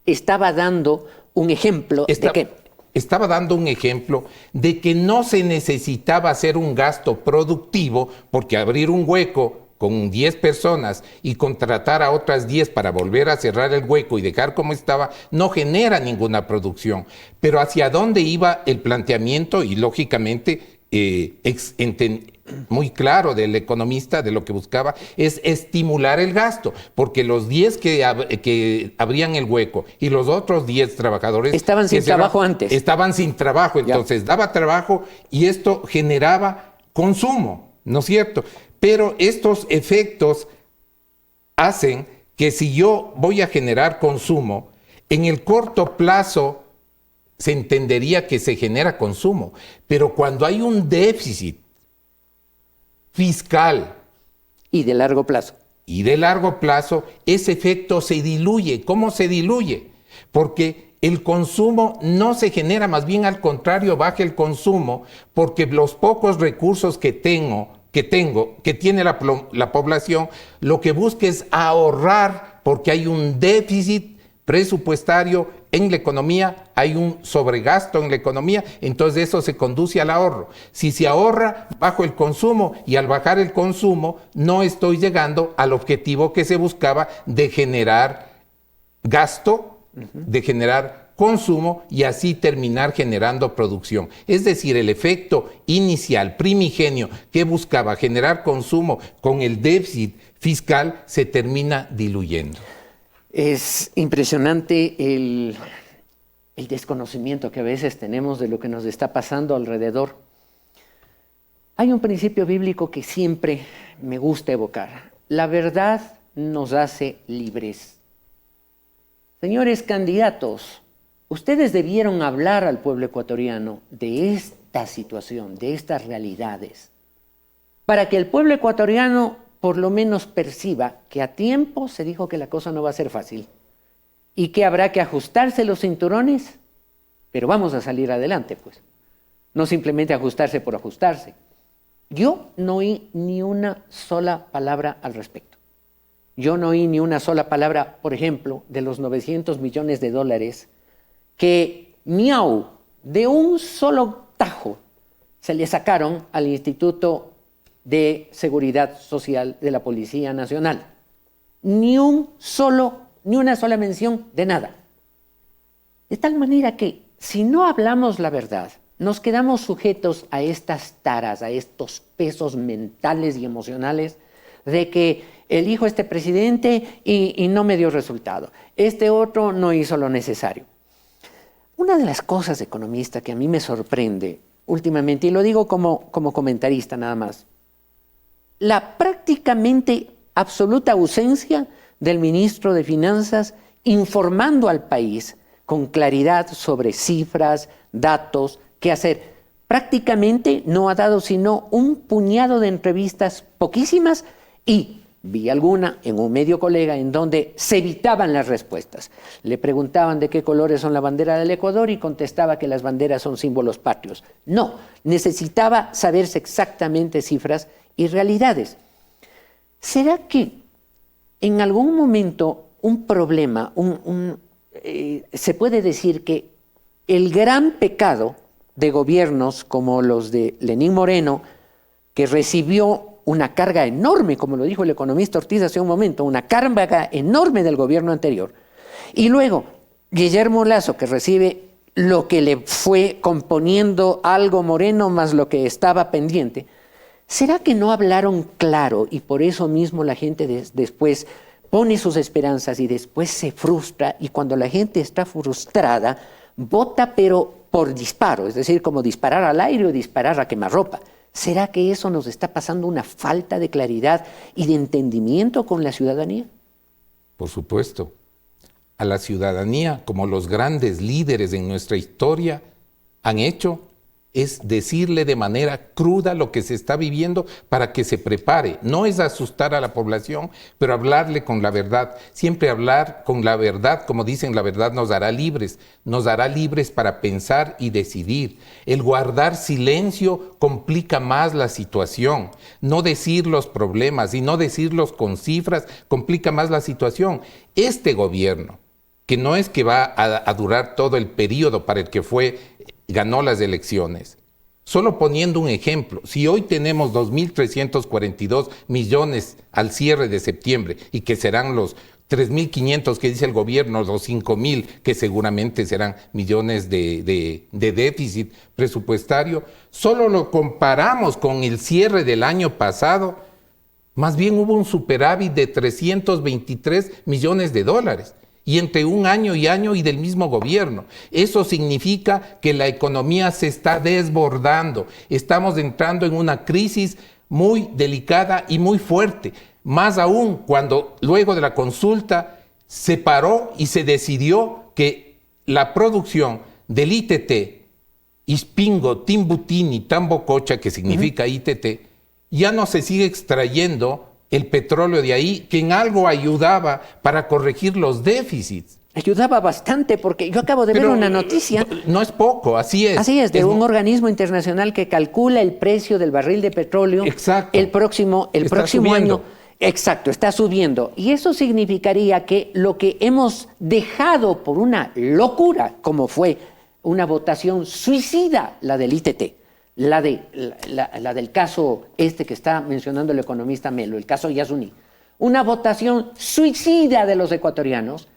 estaba dando un ejemplo de que... Estaba dando un ejemplo de que no se necesitaba hacer un gasto productivo, porque abrir un hueco con 10 personas y contratar a otras 10 para volver a cerrar el hueco y dejar como estaba, no genera ninguna producción. Pero hacia dónde iba el planteamiento y lógicamente muy claro del economista, de lo que buscaba, es estimular el gasto, porque los 10 que abrían el hueco y los otros 10 trabajadores... Estaban sin trabajo antes. Estaban sin trabajo, entonces daba trabajo y esto generaba consumo, ¿no es cierto? Pero estos efectos hacen que si yo voy a generar consumo, en el corto plazo se entendería que se genera consumo, pero cuando hay un déficit fiscal y de largo plazo, ese efecto se diluye. ¿Cómo se diluye? Porque el consumo no se genera, más bien al contrario, baja el consumo, porque los pocos recursos que tiene la población, lo que busca es ahorrar, porque hay un déficit presupuestario en la economía, hay un sobregasto en la economía, entonces eso se conduce al ahorro. Si se ahorra, bajo el consumo, y al bajar el consumo, no estoy llegando al objetivo que se buscaba de generar gasto, de generar consumo y así terminar generando producción. Es decir, el efecto inicial, primigenio, que buscaba generar consumo con el déficit fiscal, se termina diluyendo. Es impresionante el desconocimiento que a veces tenemos de lo que nos está pasando alrededor. Hay un principio bíblico que siempre me gusta evocar. La verdad nos hace libres. Señores candidatos, ustedes debieron hablar al pueblo ecuatoriano de esta situación, de estas realidades, para que el pueblo ecuatoriano por lo menos perciba que a tiempo se dijo que la cosa no va a ser fácil y que habrá que ajustarse los cinturones, pero vamos a salir adelante, pues. No simplemente ajustarse por ajustarse. Yo no oí ni una sola palabra al respecto. yo no oí ni una sola palabra, por ejemplo, de los 900 millones de dólares que, miau, de un solo tajo se le sacaron al Instituto de Seguridad Social de la Policía Nacional. Ni una sola mención de nada. De tal manera que, si no hablamos la verdad, nos quedamos sujetos a estas taras, a estos pesos mentales y emocionales de que elijo este presidente y no me dio resultado. Este otro no hizo lo necesario. Una de las cosas, economista, que a mí me sorprende últimamente, y lo digo como comentarista nada más, la prácticamente absoluta ausencia del ministro de Finanzas informando al país con claridad sobre cifras, datos, qué hacer. Prácticamente no ha dado sino un puñado de entrevistas, poquísimas, y vi alguna en un medio colega en donde se evitaban las respuestas. Le preguntaban de qué colores son la bandera del Ecuador y contestaba que las banderas son símbolos patrios. No, necesitaba saberse exactamente cifras y realidades. ¿Será que en algún momento un problema, se puede decir que el gran pecado de gobiernos como los de Lenín Moreno, que recibió una carga enorme, como lo dijo el economista Ortiz hace un momento, una carga enorme del gobierno anterior, y luego Guillermo Lasso, que recibe lo que le fue componiendo algo Moreno más lo que estaba pendiente? ¿Será que no hablaron claro y por eso mismo la gente después pone sus esperanzas y después se frustra, y cuando la gente está frustrada vota pero por disparo, es decir, como disparar al aire o disparar a quemarropa? ¿Será que eso nos está pasando una falta de claridad y de entendimiento con la ciudadanía? Por supuesto. A la ciudadanía, como los grandes líderes en nuestra historia han hecho, es decirle de manera cruda lo que se está viviendo para que se prepare. No es asustar a la población, pero hablarle con la verdad. Siempre hablar con la verdad, como dicen, la verdad nos hará libres para pensar y decidir. El guardar silencio complica más la situación. No decir los problemas y no decirlos con cifras complica más la situación. Este gobierno, que no es que va a durar todo el periodo para el que ganó las elecciones. Solo poniendo un ejemplo, si hoy tenemos 2.342 millones al cierre de septiembre y que serán los 3.500 que dice el gobierno, los 5.000 que seguramente serán millones de déficit presupuestario, solo lo comparamos con el cierre del año pasado, más bien hubo un superávit de 323 millones de dólares. Y entre un año y del mismo gobierno. Eso significa que la economía se está desbordando. Estamos entrando en una crisis muy delicada y muy fuerte. Más aún cuando luego de la consulta se paró y se decidió que la producción del ITT, Ispingo, Timbutini, Tambococha, que significa ITT, ya no se sigue extrayendo el petróleo de ahí, que en algo ayudaba para corregir los déficits. Ayudaba bastante, porque yo acabo de ver una noticia. No es poco, así es. Así es, de un organismo internacional que calcula el precio del barril de petróleo. Exacto. El próximo año. Exacto, está subiendo. Y eso significaría que lo que hemos dejado por una locura, como fue una votación suicida, la del ITT, la del caso que está mencionando el economista Melo, el caso Yasuní, una votación suicida de los ecuatorianos,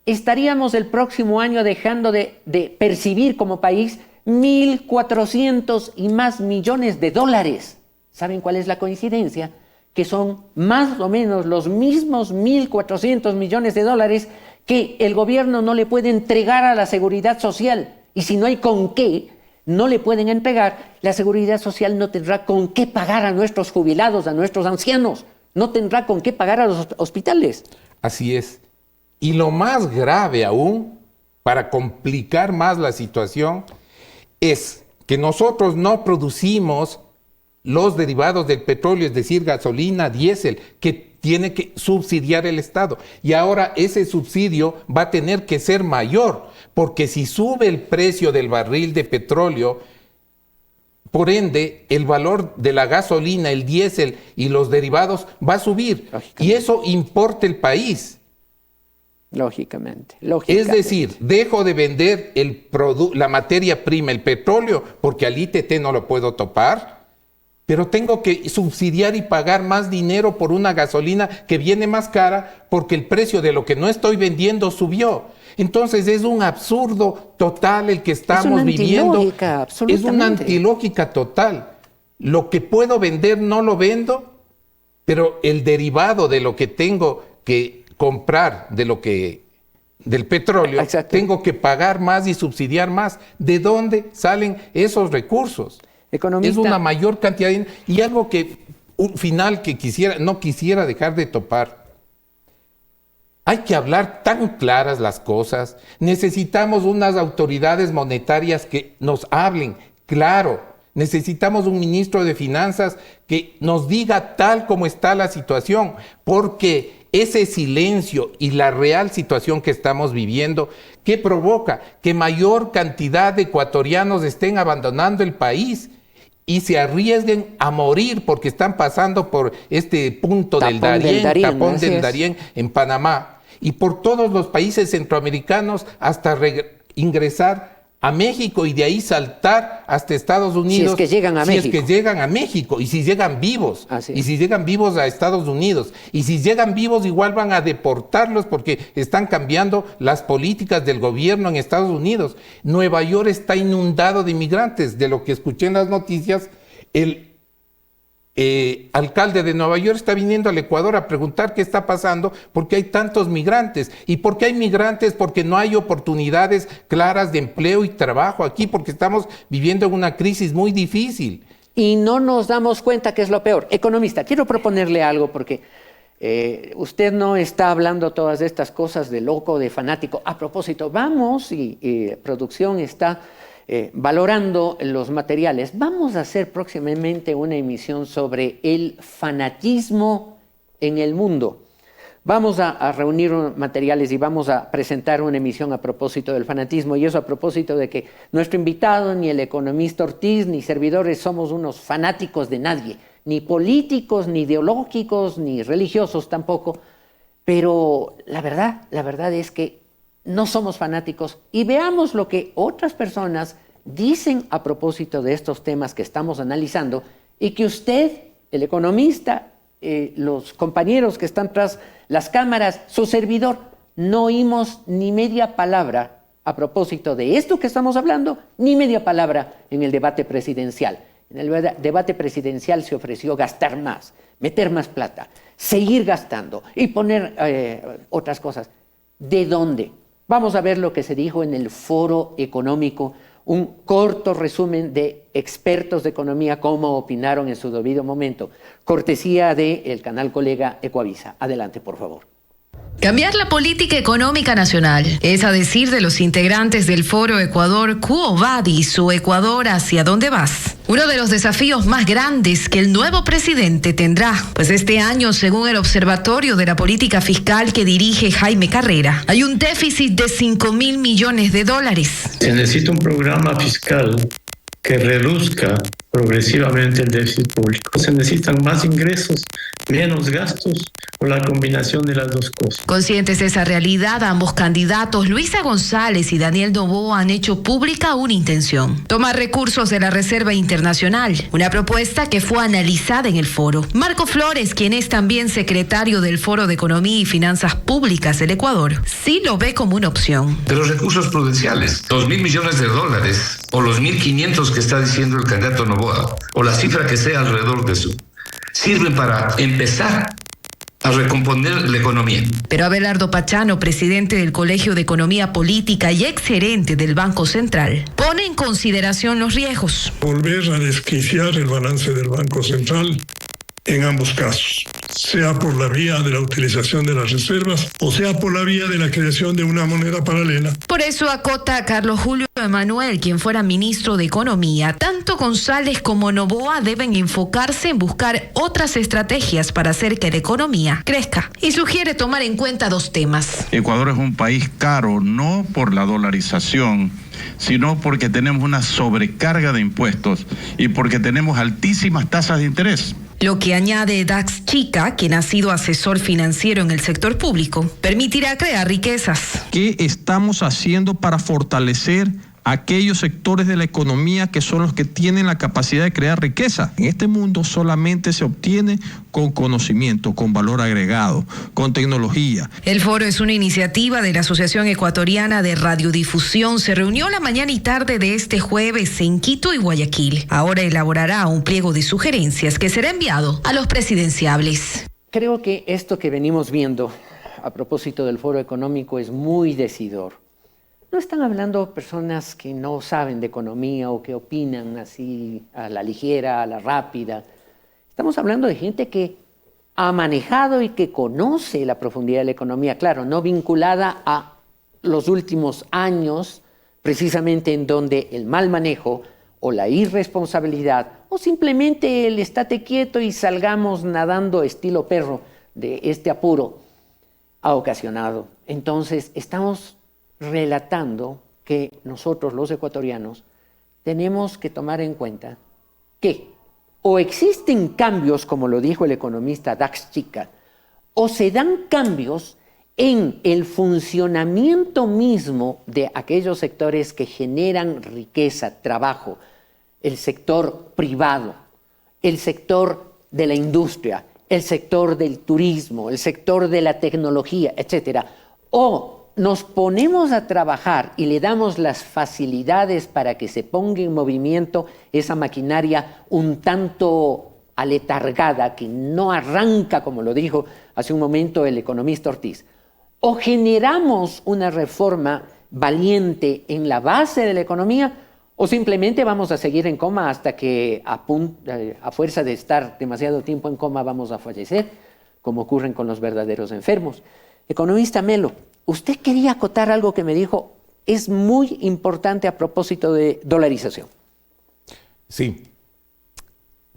estaríamos el próximo año dejando de percibir como país 1.400 y más millones de dólares. ¿Saben cuál es la coincidencia? Que son más o menos los mismos 1.400 millones de dólares que el gobierno no le puede entregar a la seguridad social. Y si no hay con qué, no le pueden entregar, la seguridad social no tendrá con qué pagar a nuestros jubilados, a nuestros ancianos, no tendrá con qué pagar a los hospitales. Así es. Y lo más grave aún, para complicar más la situación, es que nosotros no producimos los derivados del petróleo, es decir, gasolina, diésel, que tiene que subsidiar el Estado. Y ahora ese subsidio va a tener que ser mayor, porque si sube el precio del barril de petróleo, Por ende, el valor de la gasolina, el diésel y los derivados va a subir. Y eso importa el país. Lógicamente. Es decir, dejo de vender la materia prima, el petróleo, porque al ITT no lo puedo topar, pero tengo que subsidiar y pagar más dinero por una gasolina que viene más cara porque el precio de lo que no estoy vendiendo subió. Entonces es un absurdo total el que estamos viviendo. Es una antilógica total. Lo que puedo vender no lo vendo, pero el derivado de lo que tengo que comprar del petróleo, tengo que pagar más y subsidiar más. ¿De dónde salen esos recursos? Es una mayor cantidad de dinero. Y algo un final que no quisiera dejar de topar. Hay que hablar tan claras las cosas. Necesitamos unas autoridades monetarias que nos hablen claro. Necesitamos un ministro de Finanzas que nos diga tal como está la situación, porque ese silencio y la real situación que estamos viviendo, ¿qué provoca? Que mayor cantidad de ecuatorianos estén abandonando el país y se arriesguen a morir porque están pasando por este punto tapón del Darién en Panamá, y por todos los países centroamericanos hasta ingresar a México y de ahí saltar hasta Estados Unidos. Si es que llegan a México. Si es que llegan a México y si llegan vivos. Y si llegan vivos a Estados Unidos. Y si llegan vivos igual van a deportarlos porque están cambiando las políticas del gobierno en Estados Unidos. Nueva York está inundado de inmigrantes. De lo que escuché en las noticias, el alcalde de Nueva York está viniendo al Ecuador a preguntar qué está pasando porque hay tantos migrantes. ¿Y por qué hay migrantes? Porque no hay oportunidades claras de empleo y trabajo aquí, porque estamos viviendo una crisis muy difícil. Y no nos damos cuenta que es lo peor. Economista, quiero proponerle algo porque usted no está hablando todas estas cosas de loco, de fanático. A propósito, vamos y producción está valorando los materiales. Vamos a hacer próximamente una emisión sobre el fanatismo en el mundo. Vamos a reunir materiales y vamos a presentar una emisión a propósito del fanatismo, y eso a propósito de que nuestro invitado, ni el economista Ortiz, ni servidores somos unos fanáticos de nadie, ni políticos, ni ideológicos, ni religiosos tampoco, pero la verdad es que no somos fanáticos, y veamos lo que otras personas dicen a propósito de estos temas que estamos analizando y que usted, el economista, los compañeros que están tras las cámaras, su servidor, no oímos ni media palabra a propósito de esto que estamos hablando, ni media palabra en el debate presidencial. En el debate presidencial se ofreció gastar más, meter más plata, seguir gastando y poner otras cosas. ¿De dónde? Vamos a ver lo que se dijo en el Foro Económico, un corto resumen de expertos de economía, cómo opinaron en su debido momento. Cortesía del canal colega Ecoavisa. Adelante, por favor. Cambiar la política económica nacional es a decir de los integrantes del Foro Ecuador Quo Vadis, su Ecuador, ¿hacia dónde vas? Uno de los desafíos más grandes que el nuevo presidente tendrá, pues este año, según el Observatorio de la Política Fiscal que dirige Jaime Carrera, hay un déficit de $5.000 millones. Se necesita un programa fiscal que reduzca progresivamente el déficit público. Se necesitan más ingresos, menos gastos, o la combinación de las dos cosas. Conscientes de esa realidad, ambos candidatos, Luisa González y Daniel Noboa, han hecho pública una intención: tomar recursos de la Reserva Internacional, una propuesta que fue analizada en el foro. Marco Flores, quien es también secretario del Foro de Economía y Finanzas Públicas del Ecuador, sí lo ve como una opción. De los recursos prudenciales, $2.000 millones, o los 1.500 que está diciendo el candidato Noboa, o la cifra que sea alrededor de eso, sirven para empezar a recomponer la economía. Pero Abelardo Pachano, presidente del Colegio de Economía Política y exgerente del Banco Central, pone en consideración los riesgos. Volver a desquiciar el balance del Banco Central en ambos casos, sea por la vía de la utilización de las reservas o sea por la vía de la creación de una moneda paralela. Por eso acota Carlos Julio Emanuel, quien fuera ministro de Economía, tanto González como Noboa deben enfocarse en buscar otras estrategias para hacer que la economía crezca, y sugiere tomar en cuenta dos temas. Ecuador es un país caro, no por la dolarización, sino porque tenemos una sobrecarga de impuestos y porque tenemos altísimas tasas de interés. Lo que añade Dax Chica, quien ha sido asesor financiero en el sector público, permitirá crear riquezas. ¿Qué estamos haciendo para fortalecer aquellos sectores de la economía que son los que tienen la capacidad de crear riqueza? En este mundo solamente se obtiene con conocimiento, con valor agregado, con tecnología. El foro es una iniciativa de la Asociación Ecuatoriana de Radiodifusión. Se reunió la mañana y tarde de este jueves en Quito y Guayaquil. Ahora elaborará un pliego de sugerencias que será enviado a los presidenciables. Creo que esto que venimos viendo a propósito del foro económico es muy decidor. No están hablando personas que no saben de economía o que opinan así a la ligera, a la rápida. Estamos hablando de gente que ha manejado y que conoce la profundidad de la economía, claro, no vinculada a los últimos años, precisamente en donde el mal manejo o la irresponsabilidad o simplemente el estate quieto y salgamos nadando estilo perro de este apuro ha ocasionado. Entonces, estamos relatando que nosotros los ecuatorianos tenemos que tomar en cuenta que o existen cambios, como lo dijo el economista Dax Chica, o se dan cambios en el funcionamiento mismo de aquellos sectores que generan riqueza, trabajo, el sector privado, el sector de la industria, el sector del turismo, el sector de la tecnología, etcétera, o nos ponemos a trabajar y le damos las facilidades para que se ponga en movimiento esa maquinaria un tanto aletargada, que no arranca, como lo dijo hace un momento el economista Ortiz, o generamos una reforma valiente en la base de la economía, o simplemente vamos a seguir en coma hasta que a fuerza de estar demasiado tiempo en coma vamos a fallecer, como ocurren con los verdaderos enfermos. Economista Melo, usted quería acotar algo que me dijo, es muy importante a propósito de dolarización. Sí.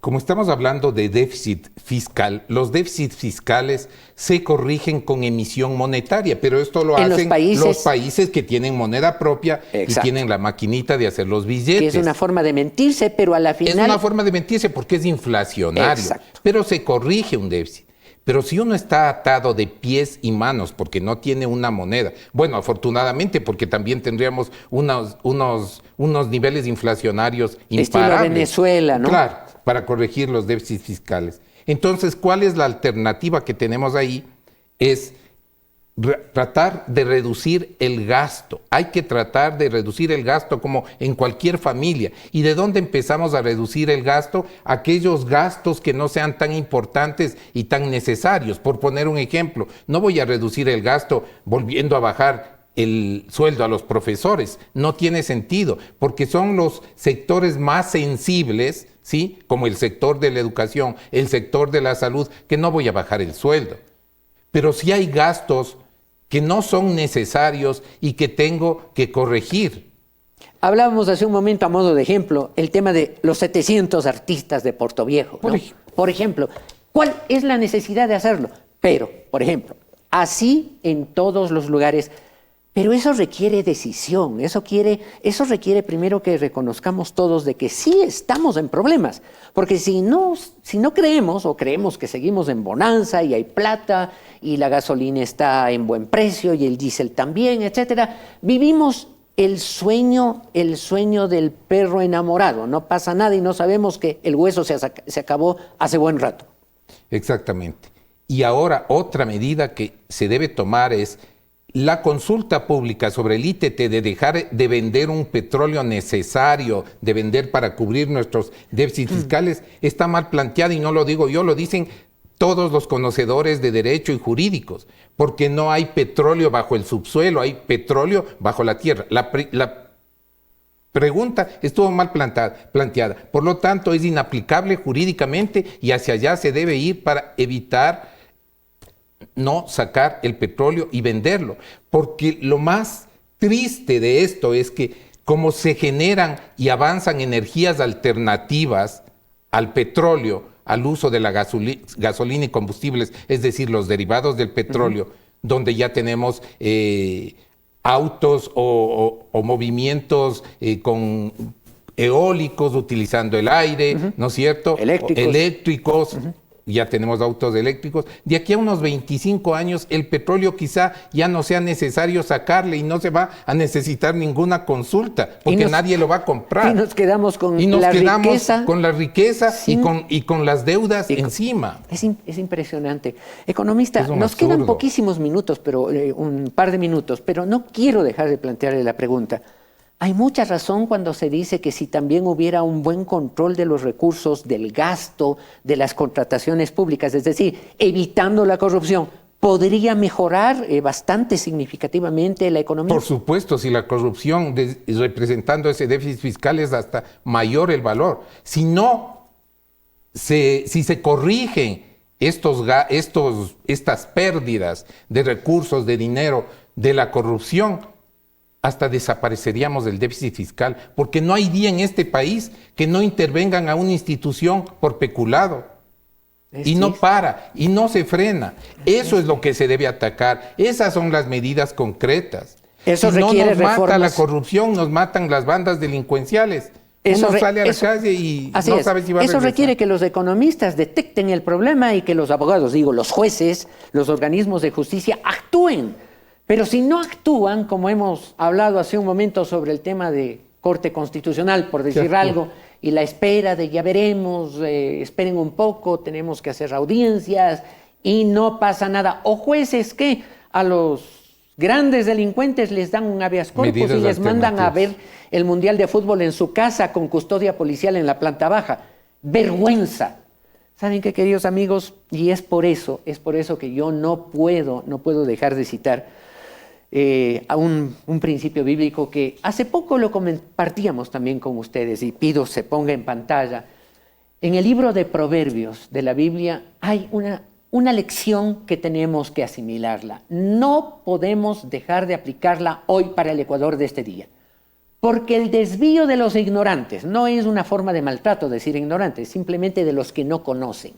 Como estamos hablando de déficit fiscal, los déficits fiscales se corrigen con emisión monetaria, pero esto lo hacen los países que tienen moneda propia. Exacto. Y tienen la maquinita de hacer los billetes. Que es una forma de mentirse, pero a la final... Es una forma de mentirse porque es inflacionario. Exacto. Pero se corrige un déficit. Pero si uno está atado de pies y manos porque no tiene una moneda, bueno, afortunadamente porque también tendríamos unos niveles inflacionarios imparables. Estilo Venezuela, ¿no? Claro, para corregir los déficits fiscales. Entonces, ¿cuál es la alternativa que tenemos ahí? Es tratar de reducir el gasto. Hay que tratar de reducir el gasto como en cualquier familia. ¿Y de dónde empezamos a reducir el gasto? Aquellos gastos que no sean tan importantes y tan necesarios. Por poner un ejemplo, no voy a reducir el gasto volviendo a bajar el sueldo a los profesores. No tiene sentido, porque son los sectores más sensibles, ¿sí? Como el sector de la educación, el sector de la salud, que no voy a bajar el sueldo. Pero sí hay gastos que no son necesarios y que tengo que corregir. Hablábamos hace un momento, a modo de ejemplo, el tema de los 700 artistas de Portoviejo, ¿no? Por ejemplo, ¿cuál es la necesidad de hacerlo? Pero, por ejemplo, así en todos los lugares, pero eso requiere decisión, eso requiere primero que reconozcamos todos de que sí estamos en problemas, porque si no creemos o creemos que seguimos en bonanza y hay plata y la gasolina está en buen precio y el diésel también, etcétera, vivimos el sueño del perro enamorado, no pasa nada y no sabemos que el hueso se acabó hace buen rato. Exactamente. Y ahora otra medida que se debe tomar es la consulta pública sobre el ITT de dejar de vender un petróleo necesario, de vender para cubrir nuestros déficits fiscales, está mal planteada y no lo digo yo, lo dicen todos los conocedores de derecho y jurídicos, porque no hay petróleo bajo el subsuelo, hay petróleo bajo la tierra. La pregunta estuvo mal planteada, por lo tanto es inaplicable jurídicamente y hacia allá se debe ir para evitar no sacar el petróleo y venderlo, porque lo más triste de esto es que como se generan y avanzan energías alternativas al petróleo, al uso de la gasolina y combustibles, es decir, los derivados del petróleo, donde ya tenemos autos o movimientos con eólicos utilizando el aire, ¿no es cierto? Eléctricos. Ya tenemos autos eléctricos. De aquí a unos 25 años, el petróleo quizá ya no sea necesario sacarle y no se va a necesitar ninguna consulta, porque nadie lo va a comprar. Y nos quedamos con la riqueza y con las deudas encima. Es impresionante. Economista, nos quedan poquísimos minutos, pero un par de minutos, pero no quiero dejar de plantearle la pregunta. Hay mucha razón cuando se dice que si también hubiera un buen control de los recursos, del gasto, de las contrataciones públicas, es decir, evitando la corrupción, ¿podría mejorar bastante significativamente la economía? Por supuesto, si la corrupción representando ese déficit fiscal es hasta mayor el valor. Si se corrigen estas pérdidas de recursos, de dinero, de la corrupción, hasta desapareceríamos del déficit fiscal, porque no hay día en este país que no intervengan a una institución por peculado. Y no para, y no se frena. Eso es lo que se debe atacar. Esas son las medidas concretas. Eso si no requiere nos mata reformas. la corrupción, nos matan las bandas delincuenciales. Uno sale a la calle y no sabe si va a regresar. Eso requiere que los economistas detecten el problema y que los abogados, los jueces, los organismos de justicia actúen. Pero si no actúan, como hemos hablado hace un momento sobre el tema de Corte Constitucional, por decir algo, y la espera de ya veremos, esperen un poco, tenemos que hacer audiencias y no pasa nada. O jueces que a los grandes delincuentes les dan un habeas corpus y les mandan a ver el Mundial de Fútbol en su casa con custodia policial en la planta baja. Vergüenza. ¿Saben qué, queridos amigos? Y es por eso que yo no puedo dejar de citar a un principio bíblico que hace poco lo compartíamos también con ustedes y pido se ponga en pantalla. En el libro de Proverbios de la Biblia hay una lección que tenemos que asimilarla. No podemos dejar de aplicarla hoy para el Ecuador de este día. Porque el desvío de los ignorantes no es una forma de maltrato decir ignorantes, simplemente de los que no conocen.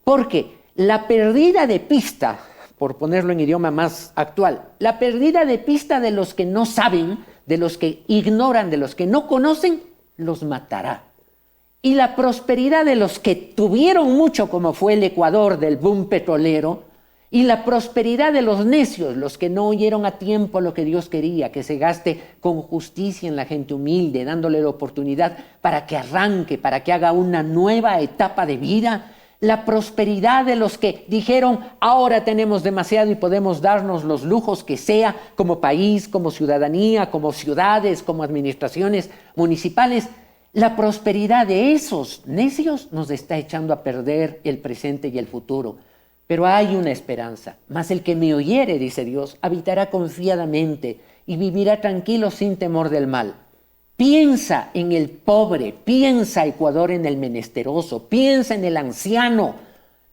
Porque la pérdida de pista, por ponerlo en idioma más actual, la pérdida de pista de los que no saben, de los que ignoran, de los que no conocen, los matará. Y la prosperidad de los que tuvieron mucho, como fue el Ecuador del boom petrolero, y la prosperidad de los necios, los que no oyeron a tiempo lo que Dios quería, que se gaste con justicia en la gente humilde, dándole la oportunidad para que arranque, para que haga una nueva etapa de vida. La prosperidad de los que dijeron, ahora tenemos demasiado y podemos darnos los lujos que sea como país, como ciudadanía, como ciudades, como administraciones municipales. La prosperidad de esos necios nos está echando a perder el presente y el futuro. Pero hay una esperanza. Mas el que me oyere, dice Dios, habitará confiadamente y vivirá tranquilo sin temor del mal. Piensa en el pobre, piensa Ecuador en el menesteroso, piensa en el anciano,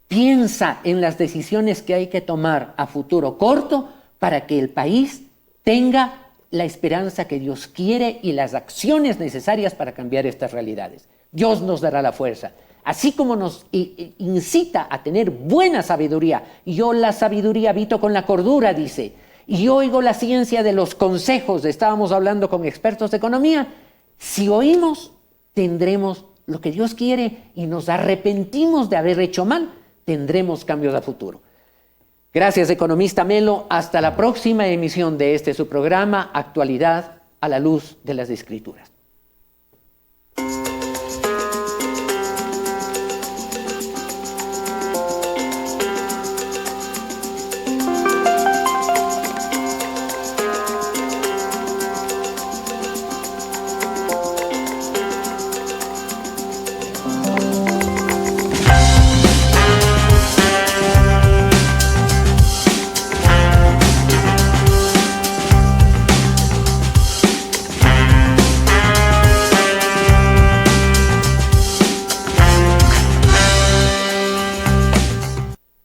piensa en las decisiones que hay que tomar a futuro corto para que el país tenga la esperanza que Dios quiere y las acciones necesarias para cambiar estas realidades. Dios nos dará la fuerza. Así como nos incita a tener buena sabiduría, yo la sabiduría habito con la cordura, dice, y oigo la ciencia de los consejos, estábamos hablando con expertos de economía, si oímos, tendremos lo que Dios quiere y nos arrepentimos de haber hecho mal, tendremos cambios a futuro. Gracias, economista Melo. Hasta la próxima emisión de su programa, Actualidad a la Luz de las Escrituras.